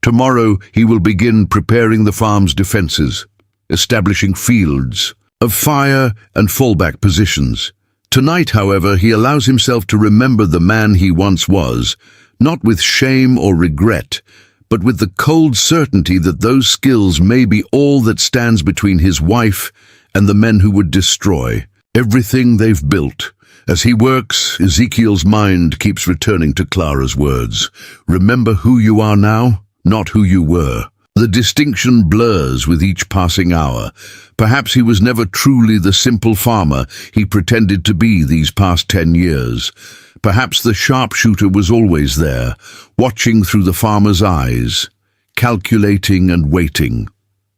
Tomorrow he will begin preparing the farm's defenses, establishing fields of fire and fallback positions. Tonight, however, he allows himself to remember the man he once was, not with shame or regret, but with the cold certainty that those skills may be all that stands between his wife and the men who would destroy everything they've built. As he works, Ezekiel's mind keeps returning to Clara's words. Remember who you are now, not who you were. The distinction blurs with each passing hour. Perhaps he was never truly the simple farmer he pretended to be these past 10 years. Perhaps the sharpshooter was always there, watching through the farmer's eyes, calculating and waiting.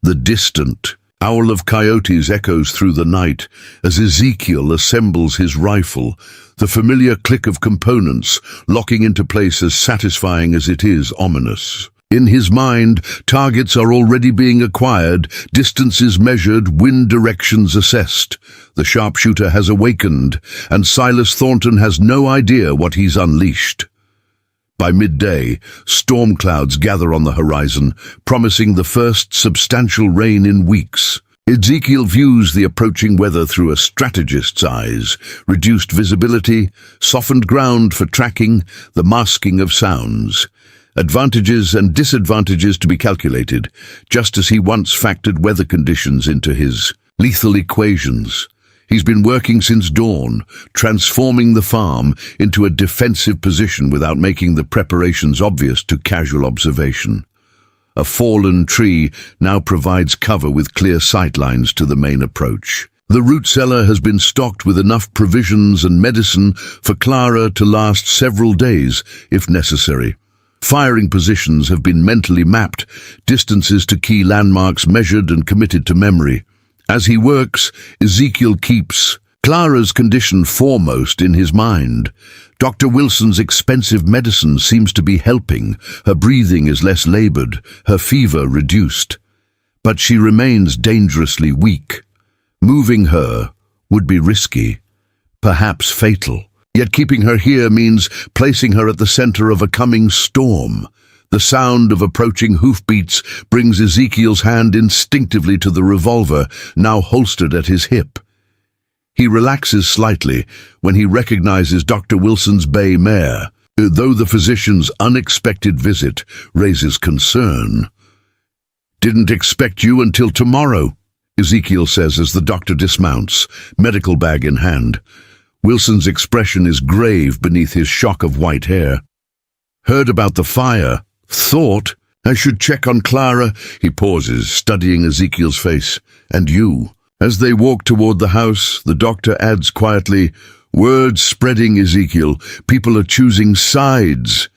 The distant howl of coyotes echoes through the night as Ezekiel assembles his rifle, the familiar click of components locking into place as satisfying as it is ominous. In his mind, targets are already being acquired, distances measured, wind directions assessed. The sharpshooter has awakened, and Silas Thornton has no idea what he's unleashed. By midday, storm clouds gather on the horizon, promising the first substantial rain in weeks. Ezekiel views the approaching weather through a strategist's eyes, reduced visibility, softened ground for tracking, the masking of sounds. Advantages and disadvantages to be calculated, just as he once factored weather conditions into his lethal equations. He's been working since dawn, transforming the farm into a defensive position without making the preparations obvious to casual observation. A fallen tree now provides cover with clear sightlines to the main approach. The root cellar has been stocked with enough provisions and medicine for Clara to last several days, if necessary. Firing positions have been mentally mapped, distances to key landmarks measured and committed to memory. As he works, Ezekiel keeps Clara's condition foremost in his mind. Dr. Wilson's expensive medicine seems to be helping. Her breathing is less labored, her fever reduced. But she remains dangerously weak. Moving her would be risky, perhaps fatal. Yet keeping her here means placing her at the center of a coming storm. The sound of approaching hoofbeats brings Ezekiel's hand instinctively to the revolver, now holstered at his hip. He relaxes slightly when he recognizes Dr. Wilson's bay mare, though the physician's unexpected visit raises concern. "Didn't expect you until tomorrow," Ezekiel says as the doctor dismounts, medical bag in hand. Wilson's expression is grave beneath his shock of white hair. "Heard about the fire. Thought I should check on Clara." He pauses, studying Ezekiel's face. "And you?" As they walk toward the house, the doctor adds quietly, "Word spreading, Ezekiel. People are choosing sides."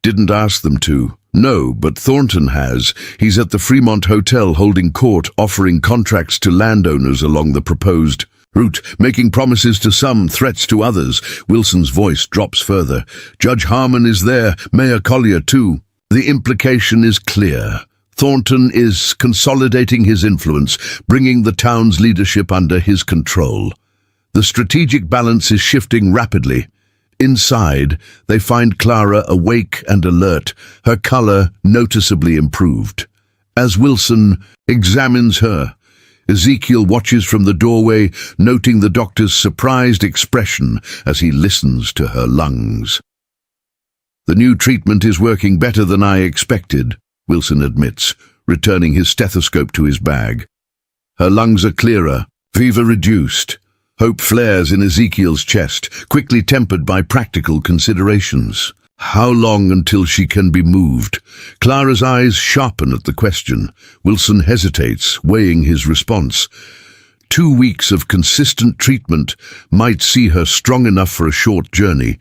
"Didn't ask them to." "No, but Thornton has. He's at the Fremont Hotel holding court, offering contracts to landowners along the proposed route, making promises to some, threats to others." Wilson's voice drops further. "Judge Harmon is there, Mayor Collier too." The implication is clear. Thornton is consolidating his influence, bringing the town's leadership under his control. The strategic balance is shifting rapidly. Inside, they find Clara awake and alert, her color noticeably improved. As Wilson examines her, Ezekiel watches from the doorway, noting the doctor's surprised expression as he listens to her lungs. "The new treatment is working better than I expected," Wilson admits, returning his stethoscope to his bag. Her lungs are clearer, fever reduced. Hope flares in Ezekiel's chest, quickly tempered by practical considerations. How long until she can be moved? Clara's eyes sharpen at the question. Wilson hesitates, weighing his response. 2 weeks of consistent treatment might see her strong enough for a short journey,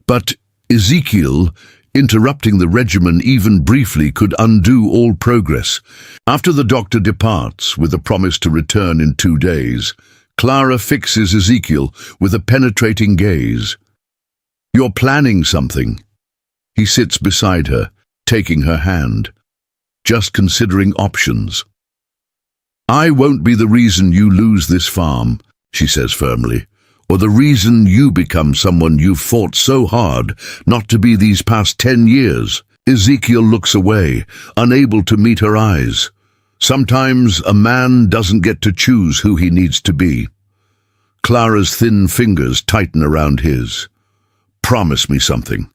but Ezekiel Interrupting the regimen even briefly could undo all progress. After the doctor departs with a promise to return in 2 days, Clara fixes Ezekiel with a penetrating gaze. "You're planning something." He sits beside her, taking her hand, just considering options. "I won't be the reason you lose this farm," she says firmly, "or the reason you become someone you've fought so hard not to be these past 10 years. Ezekiel looks away, unable to meet her eyes. Sometimes a man doesn't get to choose who he needs to be. Clara's thin fingers tighten around his. "Promise me something.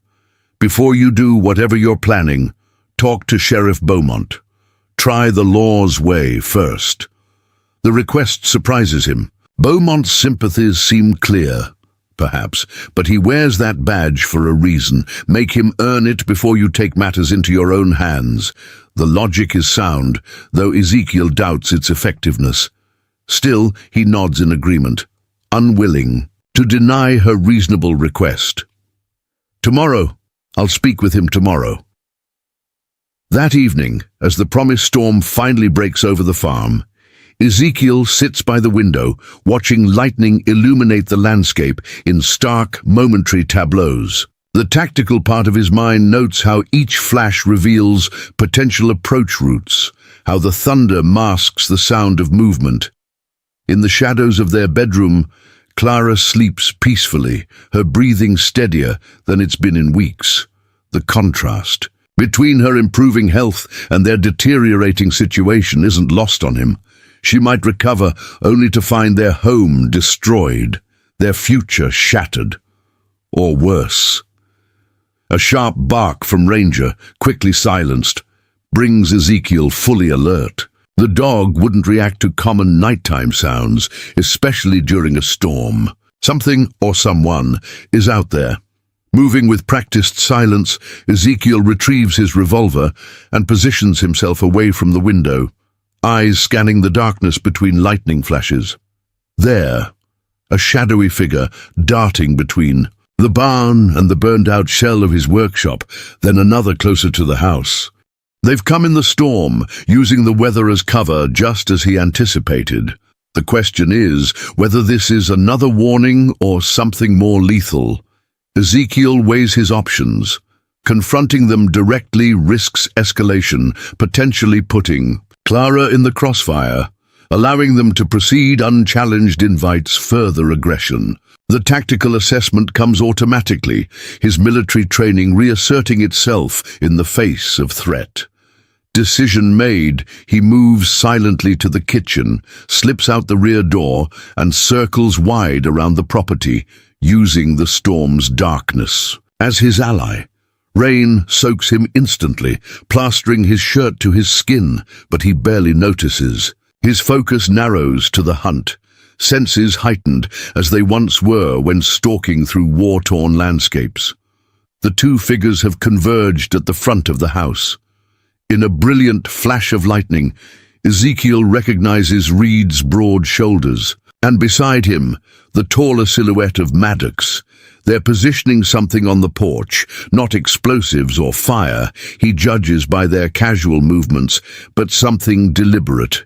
Before you do whatever you're planning, talk to Sheriff Beaumont. Try the law's way first." The request surprises him. Beaumont's sympathies seem clear, perhaps, but he wears that badge for a reason. Make him earn it before you take matters into your own hands. The logic is sound, though Ezekiel doubts its effectiveness. Still, he nods in agreement, unwilling to deny her reasonable request. "Tomorrow. I'll speak with him tomorrow." That evening, as the promised storm finally breaks over the farm, Ezekiel sits by the window, watching lightning illuminate the landscape in stark, momentary tableaus. The tactical part of his mind notes how each flash reveals potential approach routes, how the thunder masks the sound of movement. In the shadows of their bedroom, Clara sleeps peacefully, her breathing steadier than it's been in weeks. The contrast between her improving health and their deteriorating situation isn't lost on him. She might recover only to find their home destroyed, their future shattered. Or worse. A sharp bark from Ranger, quickly silenced, brings Ezekiel fully alert. The dog wouldn't react to common nighttime sounds, especially during a storm. Something or someone is out there. Moving with practiced silence, Ezekiel retrieves his revolver and positions himself away from the window, eyes scanning the darkness between lightning flashes. There, a shadowy figure darting between the barn and the burned-out shell of his workshop, then another closer to the house. They've come in the storm, using the weather as cover just as he anticipated. The question is whether this is another warning or something more lethal. Ezekiel weighs his options. Confronting them directly risks escalation, potentially putting Clara in the crossfire. Allowing them to proceed unchallenged invites further aggression. The tactical assessment comes automatically, his military training reasserting itself in the face of threat. Decision made, he moves silently to the kitchen, slips out the rear door, and circles wide around the property, using the storm's darkness as his ally. Rain soaks him instantly, plastering his shirt to his skin, but he barely notices. His focus narrows to the hunt, senses heightened as they once were when stalking through war-torn landscapes. The two figures have converged at the front of the house. In a brilliant flash of lightning, Ezekiel recognizes Reed's broad shoulders, and beside him, the taller silhouette of Maddox. They're positioning something on the porch, not explosives or fire, he judges by their casual movements, but something deliberate.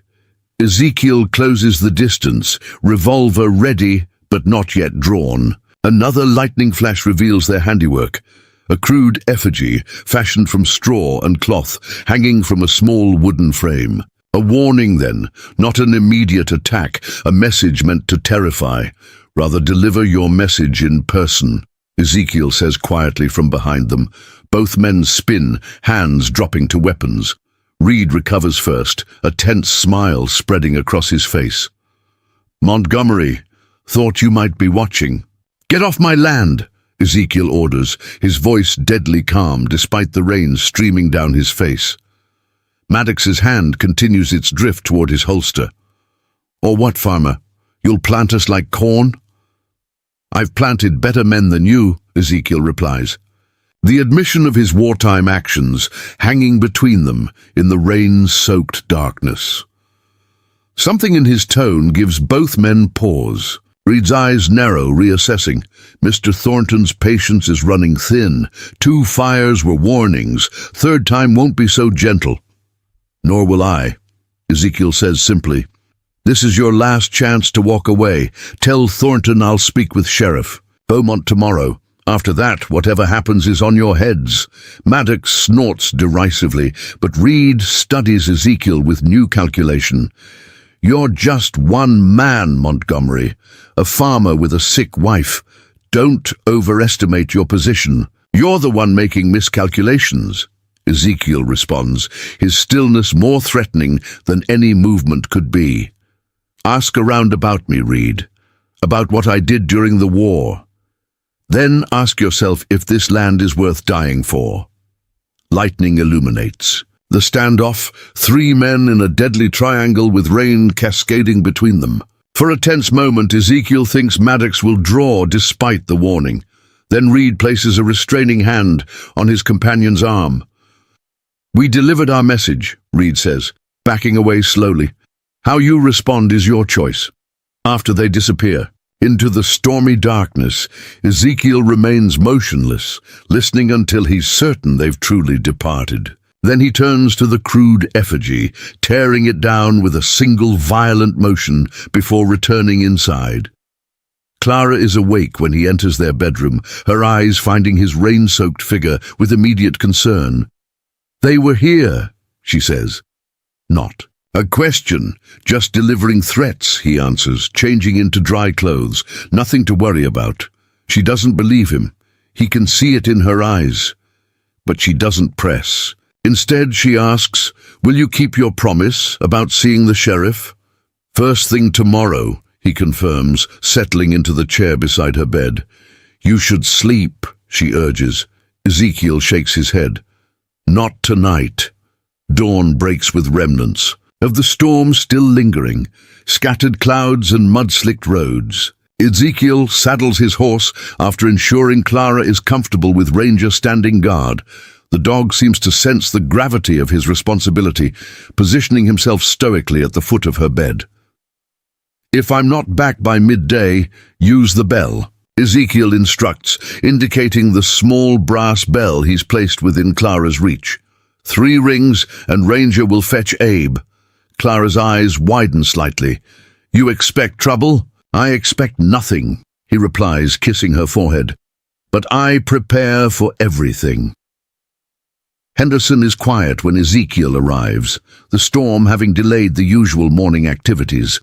Ezekiel closes the distance, revolver ready but not yet drawn. Another lightning flash reveals their handiwork. A crude effigy, fashioned from straw and cloth, hanging from a small wooden frame. A warning then, not an immediate attack, a message meant to terrify. Rather deliver your message in person, Ezekiel says quietly from behind them. Both men spin, hands dropping to weapons. Reed recovers first, a tense smile spreading across his face. "Montgomery, thought you might be watching." "Get off my land," Ezekiel orders, his voice deadly calm despite the rain streaming down his face. Maddox's hand continues its drift toward his holster. "Or what, farmer? You'll plant us like corn?" "I've planted better men than you," Ezekiel replies. The admission of his wartime actions hanging between them in the rain-soaked darkness. Something in his tone gives both men pause. Reed's eyes narrow, reassessing. Mr. Thornton's patience is running thin. 2 fires were warnings. 3rd time won't be so gentle. Nor will I, Ezekiel says simply. This is your last chance to walk away. Tell Thornton I'll speak with Sheriff Beaumont tomorrow. After that, whatever happens is on your heads. Maddox snorts derisively, but Reed studies Ezekiel with new calculation. You're just one man, Montgomery, a farmer with a sick wife. Don't overestimate your position. You're the one making miscalculations. Ezekiel responds, his stillness more threatening than any movement could be. Ask around about me, Reed, about what I did during the war. Then ask yourself if this land is worth dying for. Lightning illuminates. The standoff, 3 men in a deadly triangle with rain cascading between them. For a tense moment, Ezekiel thinks Maddox will draw despite the warning. Then Reed places a restraining hand on his companion's arm. We delivered our message, Reed says, backing away slowly. How you respond is your choice. After they disappear, into the stormy darkness, Ezekiel remains motionless, listening until he's certain they've truly departed. Then he turns to the crude effigy, tearing it down with a single violent motion before returning inside. Clara is awake when he enters their bedroom, her eyes finding his rain-soaked figure with immediate concern. They were here, she says. Not a question, just delivering threats, he answers, changing into dry clothes. Nothing to worry about. She doesn't believe him. He can see it in her eyes. But she doesn't press. Instead, she asks, will you keep your promise about seeing the sheriff? First thing tomorrow, he confirms, settling into the chair beside her bed. You should sleep, she urges. Ezekiel shakes his head. Not tonight. Dawn breaks with remnants of the storm still lingering, scattered clouds and mud-slicked roads. Ezekiel saddles his horse after ensuring Clara is comfortable with Ranger standing guard. The dog seems to sense the gravity of his responsibility, positioning himself stoically at the foot of her bed. If I'm not back by midday, use the bell, Ezekiel instructs, indicating the small brass bell he's placed within Clara's reach. 3 rings and Ranger will fetch Abe. Clara's eyes widen slightly. You expect trouble? I expect nothing, he replies, kissing her forehead. But I prepare for everything. Henderson is quiet when Ezekiel arrives, the storm having delayed the usual morning activities.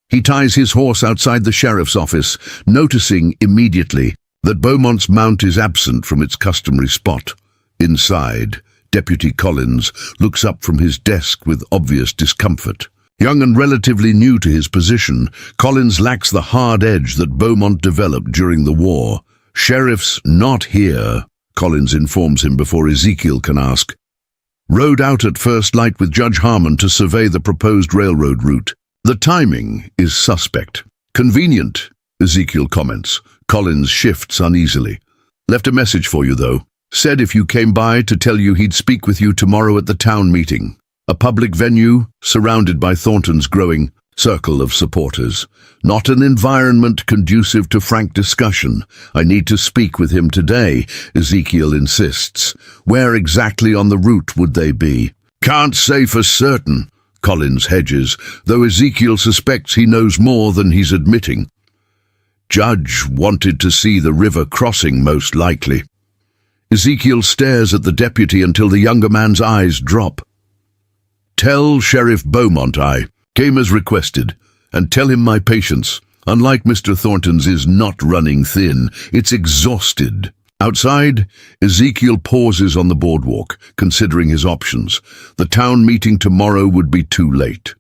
He ties his horse outside the sheriff's office, noticing immediately that Beaumont's mount is absent from its customary spot. Inside, Deputy Collins looks up from his desk with obvious discomfort. Young and relatively new to his position, Collins lacks the hard edge that Beaumont developed during the war. Sheriff's not here, Collins informs him before Ezekiel can ask. Rode out at first light with Judge Harmon to survey the proposed railroad route. The timing is suspect. Convenient, Ezekiel comments. Collins shifts uneasily. Left a message for you, though. Said if you came by to tell you he'd speak with you tomorrow at the town meeting. A public venue, surrounded by Thornton's growing circle of supporters. Not an environment conducive to frank discussion. I need to speak with him today, Ezekiel insists. Where exactly on the route would they be? Can't say for certain, Collins hedges, though Ezekiel suspects he knows more than he's admitting. Judge wanted to see the river crossing, most likely. Ezekiel stares at the deputy until the younger man's eyes drop. Tell Sheriff Beaumont I came as requested, and tell him my patience, unlike Mr. Thornton's, is not running thin. It's exhausted. Outside, Ezekiel pauses on the boardwalk, considering his options. The town meeting tomorrow would be too late.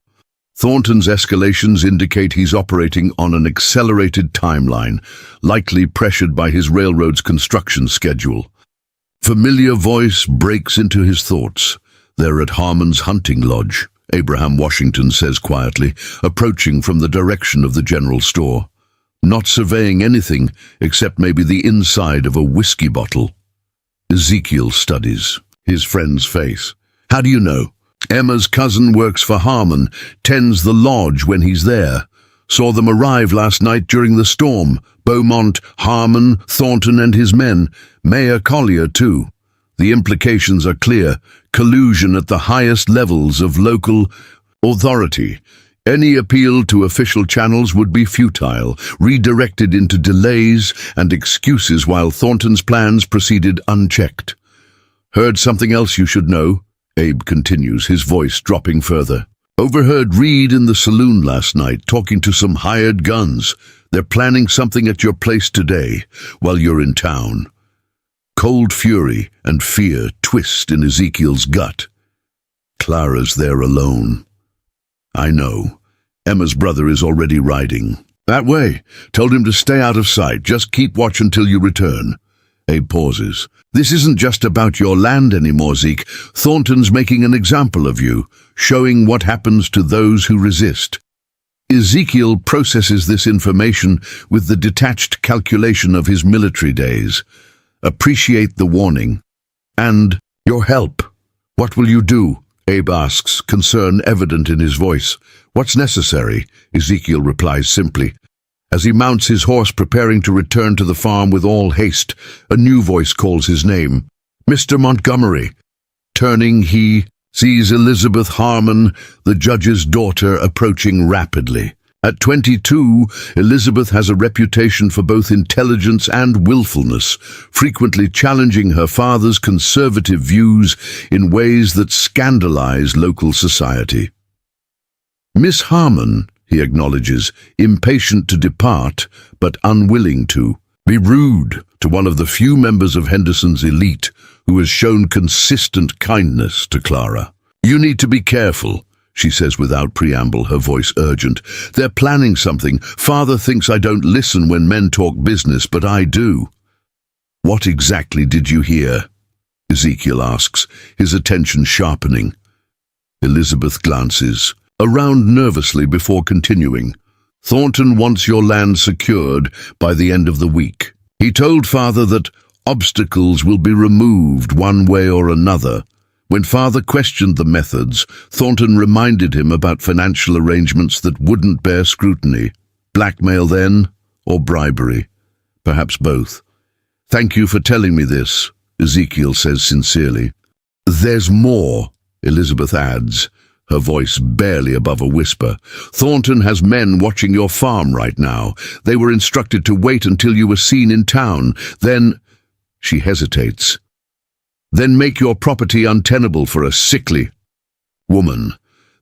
Thornton's escalations indicate he's operating on an accelerated timeline, likely pressured by his railroad's construction schedule. Familiar voice breaks into his thoughts. They're at Harmon's hunting lodge, Abraham Washington says quietly, approaching from the direction of the general store. Not surveying anything except maybe the inside of a whiskey bottle. Ezekiel studies his friend's face. How do you know? Emma's cousin works for Harmon, tends the lodge when he's there. Saw them arrive last night during the storm. Beaumont, Harmon, Thornton and his men. Mayor Collier, too. The implications are clear. Collusion at the highest levels of local authority. Any appeal to official channels would be futile, redirected into delays and excuses while Thornton's plans proceeded unchecked. Heard something else you should know? Abe continues, his voice dropping further. Overheard Reed in the saloon last night talking to some hired guns. They're planning something at your place today while you're in town. Cold fury and fear twist in Ezekiel's gut. Clara's there alone. I know. Emma's brother is already riding. That way. Told him to stay out of sight. Just keep watch until you return. Abe pauses. This isn't just about your land anymore, Zeke. Thornton's making an example of you, showing what happens to those who resist. Ezekiel processes this information with the detached calculation of his military days. Appreciate the warning. And your help. What will you do? Abe asks, concern evident in his voice. What's necessary? Ezekiel replies simply. As he mounts his horse preparing to return to the farm with all haste, a new voice calls his name. Mr. Montgomery. Turning, he sees Elizabeth Harmon, the judge's daughter, approaching rapidly. At 22, Elizabeth has a reputation for both intelligence and willfulness, frequently challenging her father's conservative views in ways that scandalize local society. Miss Harmon, he acknowledges, impatient to depart, but unwilling to be rude to one of the few members of Henderson's elite who has shown consistent kindness to Clara. You need to be careful, she says without preamble, her voice urgent. They're planning something. Father thinks I don't listen when men talk business, but I do. What exactly did you hear? Ezekiel asks, his attention sharpening. Elizabeth glances around nervously before continuing. Thornton wants your land secured by the end of the week. He told Father that obstacles will be removed one way or another. When Father questioned the methods, Thornton reminded him about financial arrangements that wouldn't bear scrutiny. Blackmail then, or bribery? Perhaps both. Thank you for telling me this, Ezekiel says sincerely. There's more, Elizabeth adds, her voice barely above a whisper. Thornton has men watching your farm right now. They were instructed to wait until you were seen in town. Then, she hesitates. Then make your property untenable for a sickly woman.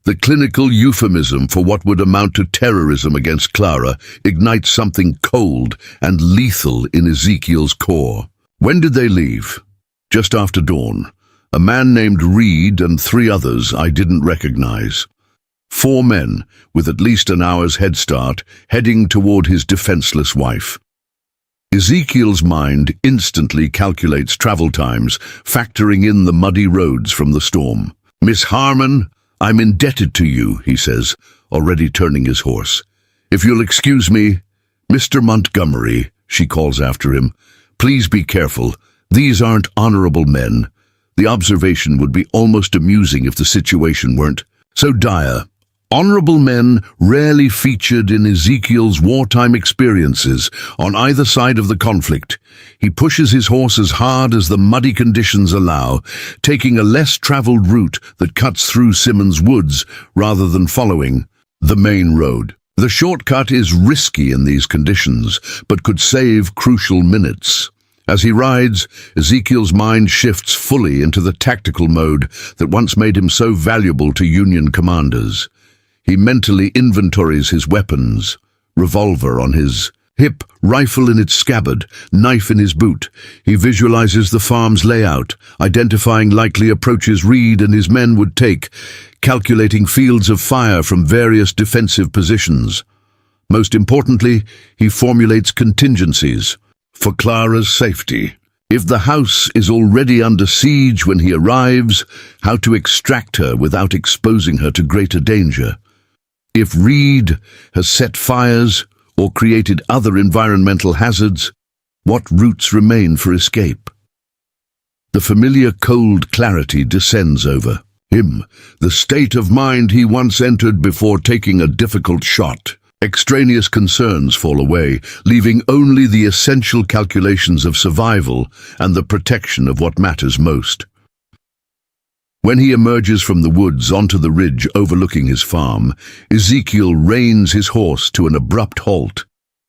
The clinical euphemism for what would amount to terrorism against Clara ignites something cold and lethal in Ezekiel's core. When did they leave? Just after dawn. A man named Reed and 3 others I didn't recognize. 4 men, with at least an hour's head start, heading toward his defenseless wife. Ezekiel's mind instantly calculates travel times, factoring in the muddy roads from the storm. Miss Harmon, I'm indebted to you, he says, already turning his horse. If you'll excuse me, Mr. Montgomery, she calls after him, please be careful. These aren't honorable men. The observation would be almost amusing if the situation weren't so dire. Honorable men rarely featured in Ezekiel's wartime experiences on either side of the conflict. He pushes his horse as hard as the muddy conditions allow, taking a less traveled route that cuts through Simmons Woods rather than following the main road. The shortcut is risky in these conditions, but could save crucial minutes. As he rides, Ezekiel's mind shifts fully into the tactical mode that once made him so valuable to Union commanders. He mentally inventories his weapons, revolver on his hip, rifle in its scabbard, knife in his boot. He visualizes the farm's layout, identifying likely approaches Reed and his men would take, calculating fields of fire from various defensive positions. Most importantly, he formulates contingencies for Clara's safety. If the house is already under siege when he arrives, how to extract her without exposing her to greater danger. If Reed has set fires or created other environmental hazards, what routes remain for escape? The familiar cold clarity descends over him, the state of mind he once entered before taking a difficult shot. Extraneous concerns fall away, leaving only the essential calculations of survival and the protection of what matters most. When he emerges from the woods onto the ridge overlooking his farm, Ezekiel reins his horse to an abrupt halt.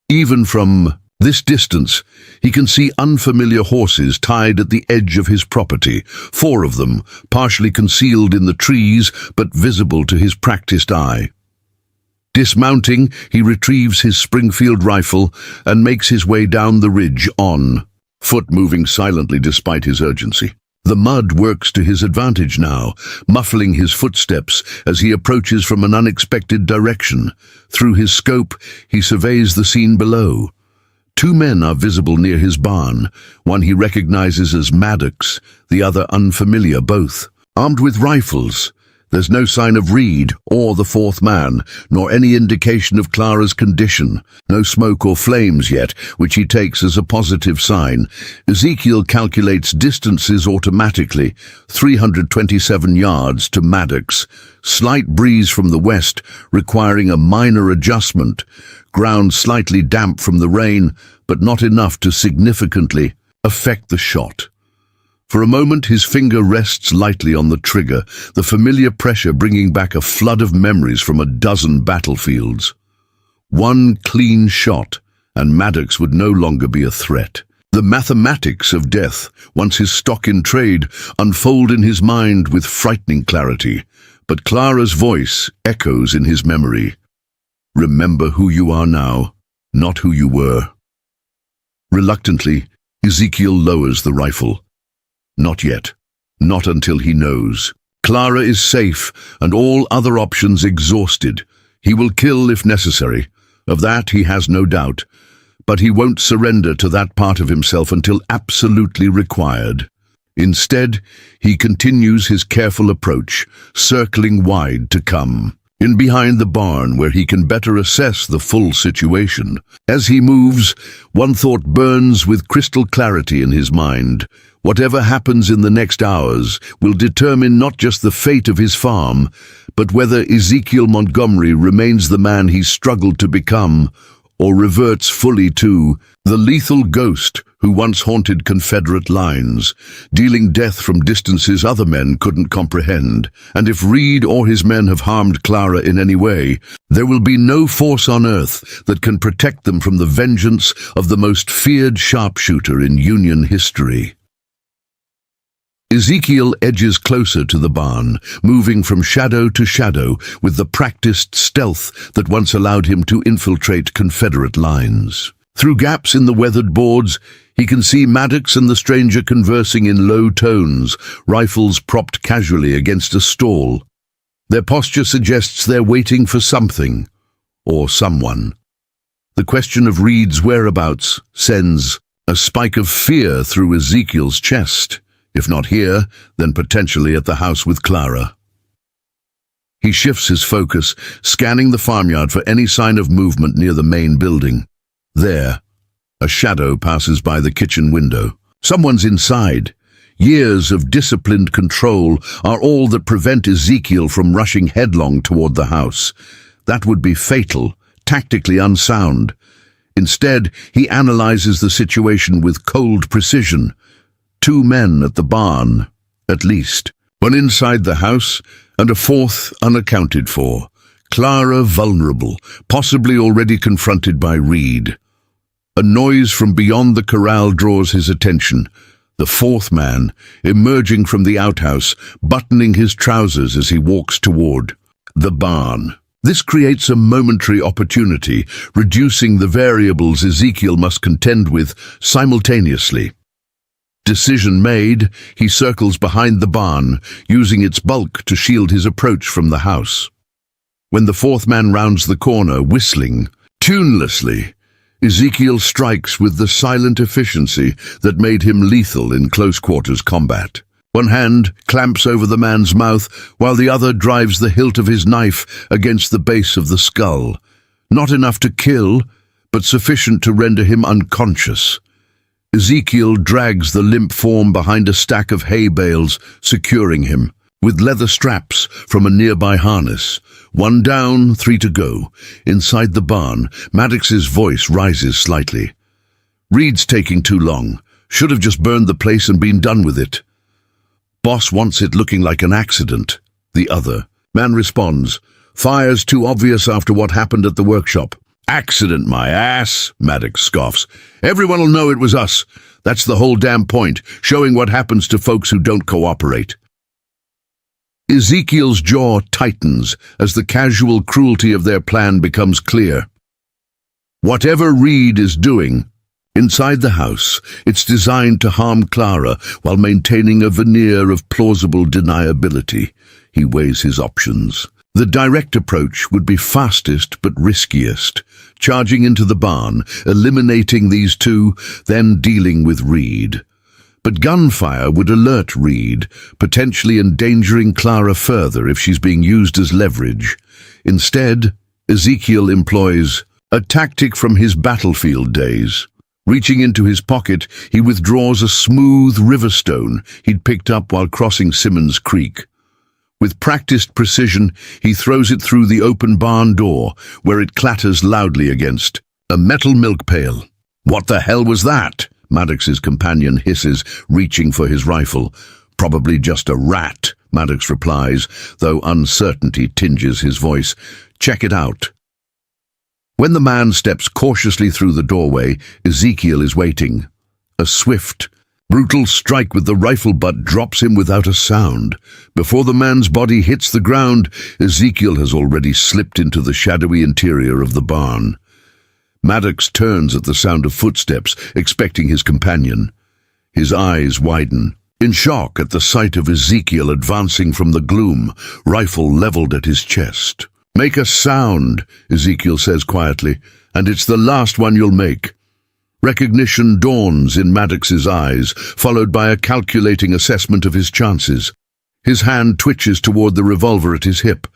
Even from this distance, he can see unfamiliar horses tied at the edge of his property, 4 of them, partially concealed in the trees but visible to his practiced eye. Dismounting, he retrieves his Springfield rifle and makes his way down the ridge on foot, moving silently despite his urgency. The mud works to his advantage now, muffling his footsteps as he approaches from an unexpected direction. Through his scope, he surveys the scene below. 2 men are visible near his barn, one he recognizes as Maddox, the other unfamiliar, both armed with rifles. There's no sign of Reed or the 4th man, nor any indication of Clara's condition. No smoke or flames yet, which he takes as a positive sign. Ezekiel calculates distances automatically, 327 yards to Maddox. Slight breeze from the west, requiring a minor adjustment. Ground slightly damp from the rain, but not enough to significantly affect the shot. For a moment, his finger rests lightly on the trigger, the familiar pressure bringing back a flood of memories from a dozen battlefields. One clean shot, and Maddox would no longer be a threat. The mathematics of death, once his stock in trade, unfold in his mind with frightening clarity. But Clara's voice echoes in his memory. Remember who you are now, not who you were. Reluctantly, Ezekiel lowers the rifle. Not yet. Not until he knows. Clara is safe, and all other options exhausted. He will kill if necessary. Of that he has no doubt. But he won't surrender to that part of himself until absolutely required. Instead, he continues his careful approach, circling wide to come. In behind the barn, where he can better assess the full situation. As he moves, one thought burns with crystal clarity in his mind. Whatever happens in the next hours will determine not just the fate of his farm, but whether Ezekiel Montgomery remains the man he struggled to become, or reverts fully to the lethal ghost who once haunted Confederate lines, dealing death from distances other men couldn't comprehend. And if Reed or his men have harmed Clara in any way, there will be no force on earth that can protect them from the vengeance of the most feared sharpshooter in Union history. Ezekiel edges closer to the barn, moving from shadow to shadow with the practiced stealth that once allowed him to infiltrate Confederate lines. Through gaps in the weathered boards, he can see Maddox and the stranger conversing in low tones, rifles propped casually against a stall. Their posture suggests they're waiting for something, or someone. The question of Reed's whereabouts sends a spike of fear through Ezekiel's chest. If not here, then potentially at the house with Clara. He shifts his focus, scanning the farmyard for any sign of movement near the main building. There, a shadow passes by the kitchen window. Someone's inside. Years of disciplined control are all that prevent Ezekiel from rushing headlong toward the house. That would be fatal, tactically unsound. Instead, he analyzes the situation with cold precision. 2 men at the barn, at least. One inside the house, and a 4th unaccounted for. Clara vulnerable, possibly already confronted by Reed. A noise from beyond the corral draws his attention. The 4th man, emerging from the outhouse, buttoning his trousers as he walks toward the barn. This creates a momentary opportunity, reducing the variables Ezekiel must contend with simultaneously. Decision made, he circles behind the barn, using its bulk to shield his approach from the house. When the 4th man rounds the corner, whistling tunelessly, Ezekiel strikes with the silent efficiency that made him lethal in close-quarters combat. One hand clamps over the man's mouth, while the other drives the hilt of his knife against the base of the skull. Not enough to kill, but sufficient to render him unconscious. Ezekiel drags the limp form behind a stack of hay bales, securing him. with leather straps from a nearby harness. One down, three to go. Inside the barn, Maddox's voice rises slightly. Reed's taking too long. Should have just burned the place and been done with it. Boss wants it looking like an accident. The other man responds, fire's too obvious after what happened at the workshop. Accident, my ass, Maddox scoffs. Everyone'll know it was us. That's the whole damn point, showing what happens to folks who don't cooperate. Ezekiel's jaw tightens as the casual cruelty of their plan becomes clear. Whatever Reed is doing, inside the house, it's designed to harm Clara while maintaining a veneer of plausible deniability. He weighs his options. The direct approach would be fastest but riskiest, charging into the barn, eliminating these two, then dealing with Reed. But gunfire would alert Reed, potentially endangering Clara further if she's being used as leverage. Instead, Ezekiel employs a tactic from his battlefield days. Reaching into his pocket, he withdraws a smooth riverstone he'd picked up while crossing Simmons Creek. With practiced precision, he throws it through the open barn door, where it clatters loudly against a metal milk pail. What the hell was that? Maddox's companion hisses, reaching for his rifle. Probably just a rat, Maddox replies, though uncertainty tinges his voice. Check it out. When the man steps cautiously through the doorway, Ezekiel is waiting. A swift, brutal strike with the rifle butt drops him without a sound. Before the man's body hits the ground, Ezekiel has already slipped into the shadowy interior of the barn. Maddox turns at the sound of footsteps, expecting his companion. His eyes widen, in shock at the sight of Ezekiel advancing from the gloom, rifle leveled at his chest. Make a sound, Ezekiel says quietly, and it's the last one you'll make. Recognition dawns in Maddox's eyes, followed by a calculating assessment of his chances. His hand twitches toward the revolver at his hip.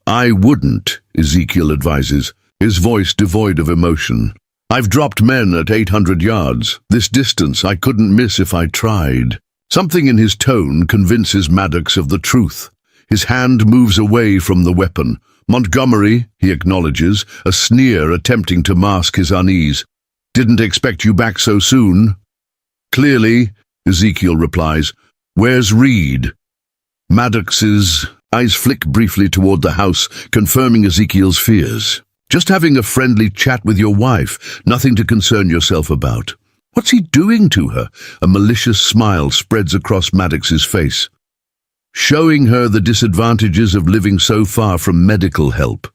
I wouldn't, Ezekiel advises, his voice devoid of emotion. I've dropped men at 800 yards. This distance I couldn't miss if I tried. Something in his tone convinces Maddox of the truth. His hand moves away from the weapon. Montgomery, he acknowledges, a sneer attempting to mask his unease. Didn't expect you back so soon. Clearly, Ezekiel replies. Where's Reed? Maddox's eyes flick briefly toward the house, confirming Ezekiel's fears. Just having a friendly chat with your wife, nothing to concern yourself about. What's he doing to her? A malicious smile spreads across Maddox's face. Showing her the disadvantages of living so far from medical help.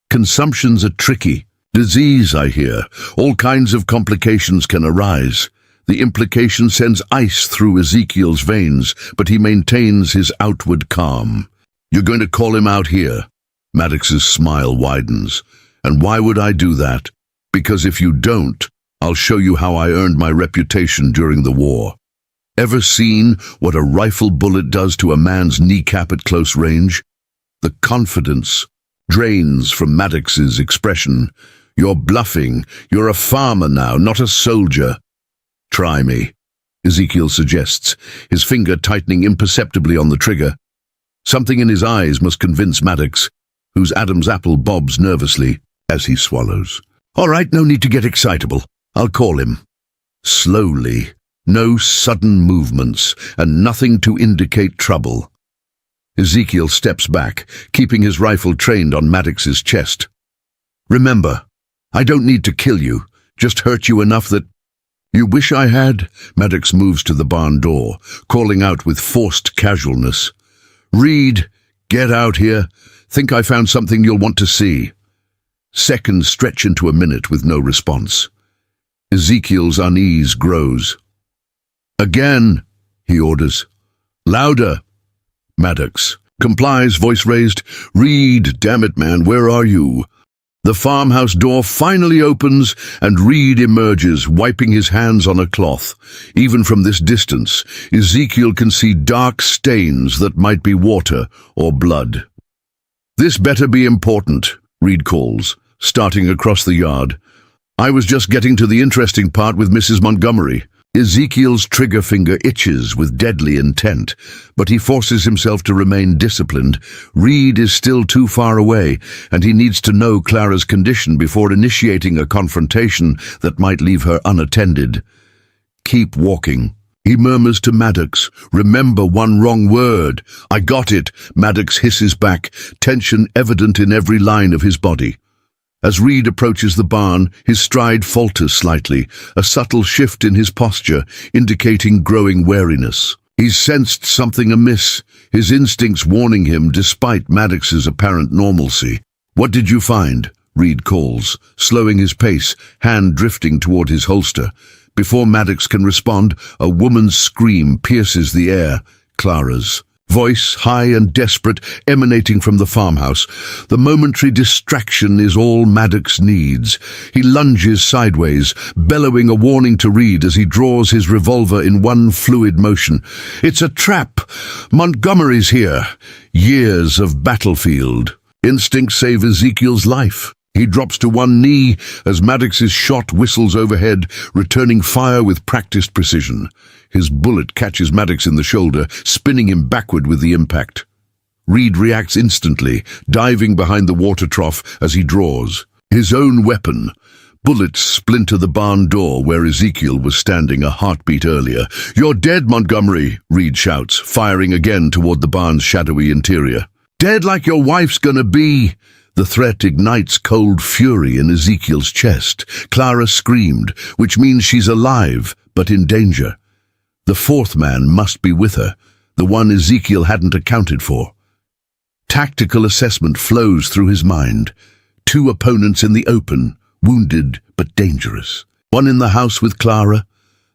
Consumptions are tricky. Disease, I hear. All kinds of complications can arise. The implication sends ice through Ezekiel's veins, but he maintains his outward calm. You're going to call him out here? Maddox's smile widens. And why would I do that? Because if you don't, I'll show you how I earned my reputation during the war. Ever seen what a rifle bullet does to a man's kneecap at close range? The confidence drains from Maddox's expression. You're bluffing. You're a farmer now, not a soldier. Try me, Ezekiel suggests, his finger tightening imperceptibly on the trigger. Something in his eyes must convince Maddox, whose Adam's apple bobs nervously as he swallows. All right, no need to get excitable. I'll call him. Slowly. No sudden movements, and nothing to indicate trouble. Ezekiel steps back, keeping his rifle trained on Maddox's chest. Remember, I don't need to kill you, just hurt you enough that... You wish I had? Maddox moves to the barn door, calling out with forced casualness. Reed, get out here. Think I found something you'll want to see. Seconds stretch into a minute with no response. Ezekiel's unease grows. Again, he orders. Louder. Maddox complies, voice raised. Reed, damn it, man, where are you? The farmhouse door finally opens, and Reed emerges, wiping his hands on a cloth. Even from this distance, Ezekiel can see dark stains that might be water or blood. This better be important, Reed calls, starting across the yard. I was just getting to the interesting part with Mrs. Montgomery. Ezekiel's trigger finger itches with deadly intent, but he forces himself to remain disciplined. Reed is still too far away, and he needs to know Clara's condition before initiating a confrontation that might leave her unattended. "Keep walking," he murmurs to Maddox. "Remember one wrong word." "I got it," Maddox hisses back, tension evident in every line of his body. As Reed approaches the barn, his stride falters slightly, a subtle shift in his posture, indicating growing wariness. He's sensed something amiss, his instincts warning him despite Maddox's apparent normalcy. "What did you find?" Reed calls, slowing his pace, hand drifting toward his holster. Before Maddox can respond, a woman's scream pierces the air. Clara's voice, high and desperate, emanating from the farmhouse. The momentary distraction is all Maddox needs. He lunges sideways, bellowing a warning to Reed as he draws his revolver in one fluid motion. "It's a trap! Montgomery's here!" Years of battlefield. Instinct save Ezekiel's life. He drops to one knee as Maddox's shot whistles overhead, returning fire with practiced precision. His bullet catches Maddox in the shoulder, spinning him backward with the impact. Reed reacts instantly, diving behind the water trough as he draws. His own weapon. Bullets splinter the barn door where Ezekiel was standing a heartbeat earlier. "You're dead, Montgomery," Reed shouts, firing again toward the barn's shadowy interior. "Dead like your wife's gonna be." The threat ignites cold fury in Ezekiel's chest. Clara screamed, which means she's alive, but in danger. The fourth man must be with her, the one Ezekiel hadn't accounted for. Tactical assessment flows through his mind. Two opponents in the open, wounded but dangerous. One in the house with Clara.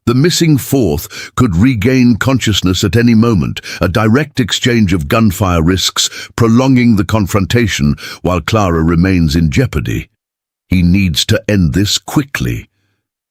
The missing fourth could regain consciousness at any moment. A direct exchange of gunfire risks, prolonging the confrontation while Clara remains in jeopardy. He needs to end this quickly.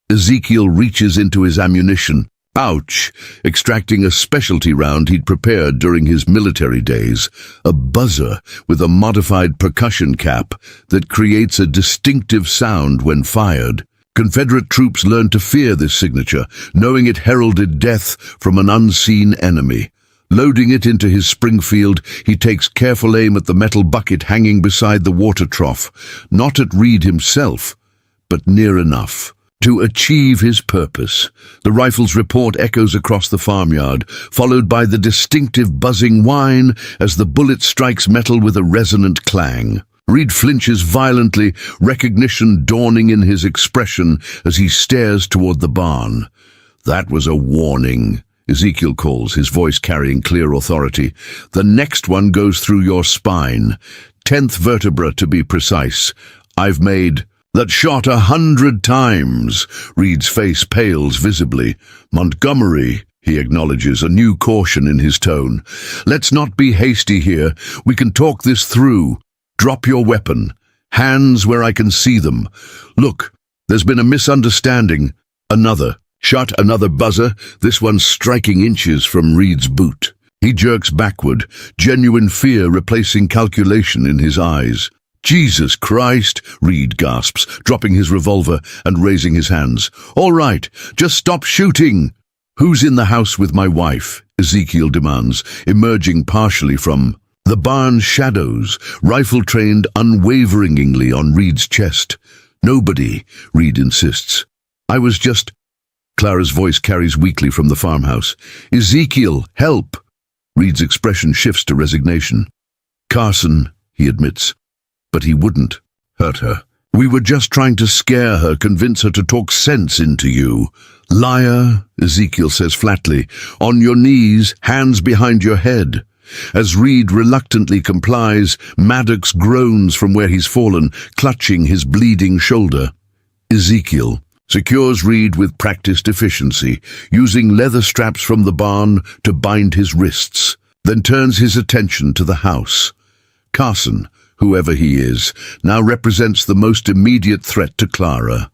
Ezekiel reaches into his ammunition. Ouch! Extracting a specialty round he'd prepared during his military days. A buzzer with a modified percussion cap that creates a distinctive sound when fired. Confederate troops learned to fear this signature, knowing it heralded death from an unseen enemy. Loading it into his Springfield, he takes careful aim at the metal bucket hanging beside the water trough, not at Reed himself, but near enough to achieve his purpose. The rifle's report echoes across the farmyard, followed by the distinctive buzzing whine as the bullet strikes metal with a resonant clang. Reed flinches violently, recognition dawning in his expression as he stares toward the barn. "That was a warning," Ezekiel calls, his voice carrying clear authority. "The next one goes through your spine. 10th vertebra, to be precise. I've made that shot 100 times. Reed's face pales visibly. "Montgomery," he acknowledges, a new caution in his tone. "Let's not be hasty here. We can talk this through. Drop your weapon. Hands where I can see them. Look, there's been a misunderstanding." Another shot, another buzzer, this one striking inches from Reed's boot. He jerks backward, genuine fear replacing calculation in his eyes. "Jesus Christ," Reed gasps, dropping his revolver and raising his hands. "All right, just stop shooting." "Who's in the house with my wife?" Ezekiel demands, emerging partially from the barn's shadows, rifle trained unwaveringly on Reed's chest. "Nobody," Reed insists. "I was just—" Clara's voice carries weakly from the farmhouse. "Ezekiel, help!" Reed's expression shifts to resignation. "Carson," he admits, but he wouldn't hurt her. "We were just trying to scare her, convince her to talk sense into you." "Liar," Ezekiel says flatly. "On your knees, hands behind your head." As Reed reluctantly complies, Maddox groans from where he's fallen, clutching his bleeding shoulder. Ezekiel secures Reed with practiced efficiency, using leather straps from the barn to bind his wrists, then turns his attention to the house. Carson, whoever he is, now represents the most immediate threat to Clara.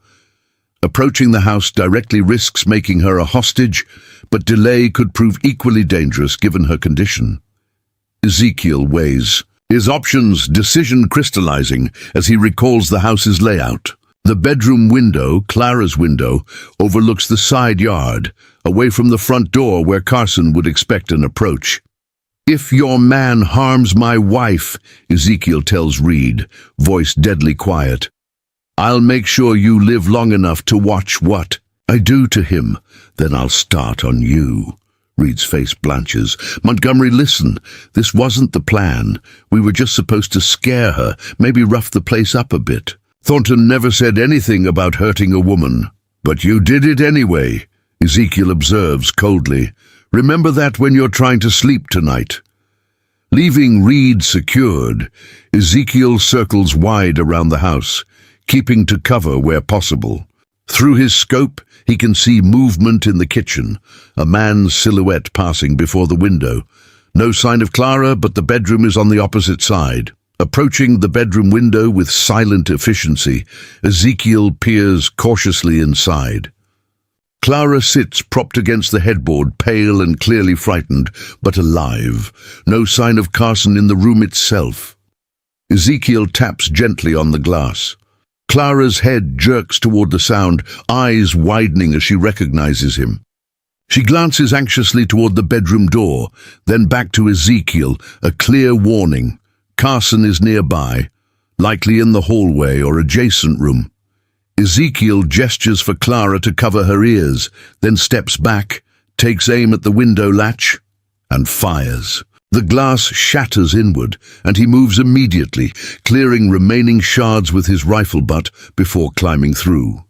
Approaching the house directly risks making her a hostage, but delay could prove equally dangerous given her condition. Ezekiel weighs his options, decision crystallizing as he recalls the house's layout. The bedroom window, Clara's window, overlooks the side yard, away from the front door where Carson would expect an approach. "If your man harms my wife," Ezekiel tells Reed, voice deadly quiet, "I'll make sure you live long enough to watch what I do to him. Then I'll start on you." Reed's face blanches. "Montgomery, listen. This wasn't the plan. We were just supposed to scare her, maybe rough the place up a bit. Thornton never said anything about hurting a woman. But you did it anyway," Ezekiel observes coldly. "Remember that when you're trying to sleep tonight." Leaving Reed secured, Ezekiel circles wide around the house, keeping to cover where possible. Through his scope, he can see movement in the kitchen, a man's silhouette passing before the window. No sign of Clara, but the bedroom is on the opposite side. Approaching the bedroom window with silent efficiency, Ezekiel peers cautiously inside. Clara sits propped against the headboard, pale and clearly frightened, but alive. No sign of Carson in the room itself. Ezekiel taps gently on the glass. Clara's head jerks toward the sound, eyes widening as she recognizes him. She glances anxiously toward the bedroom door, then back to Ezekiel, a clear warning. Carson is nearby, likely in the hallway or adjacent room. Ezekiel gestures for Clara to cover her ears, then steps back, takes aim at the window latch, and fires. The glass shatters inward, and he moves immediately, clearing remaining shards with his rifle butt before climbing through.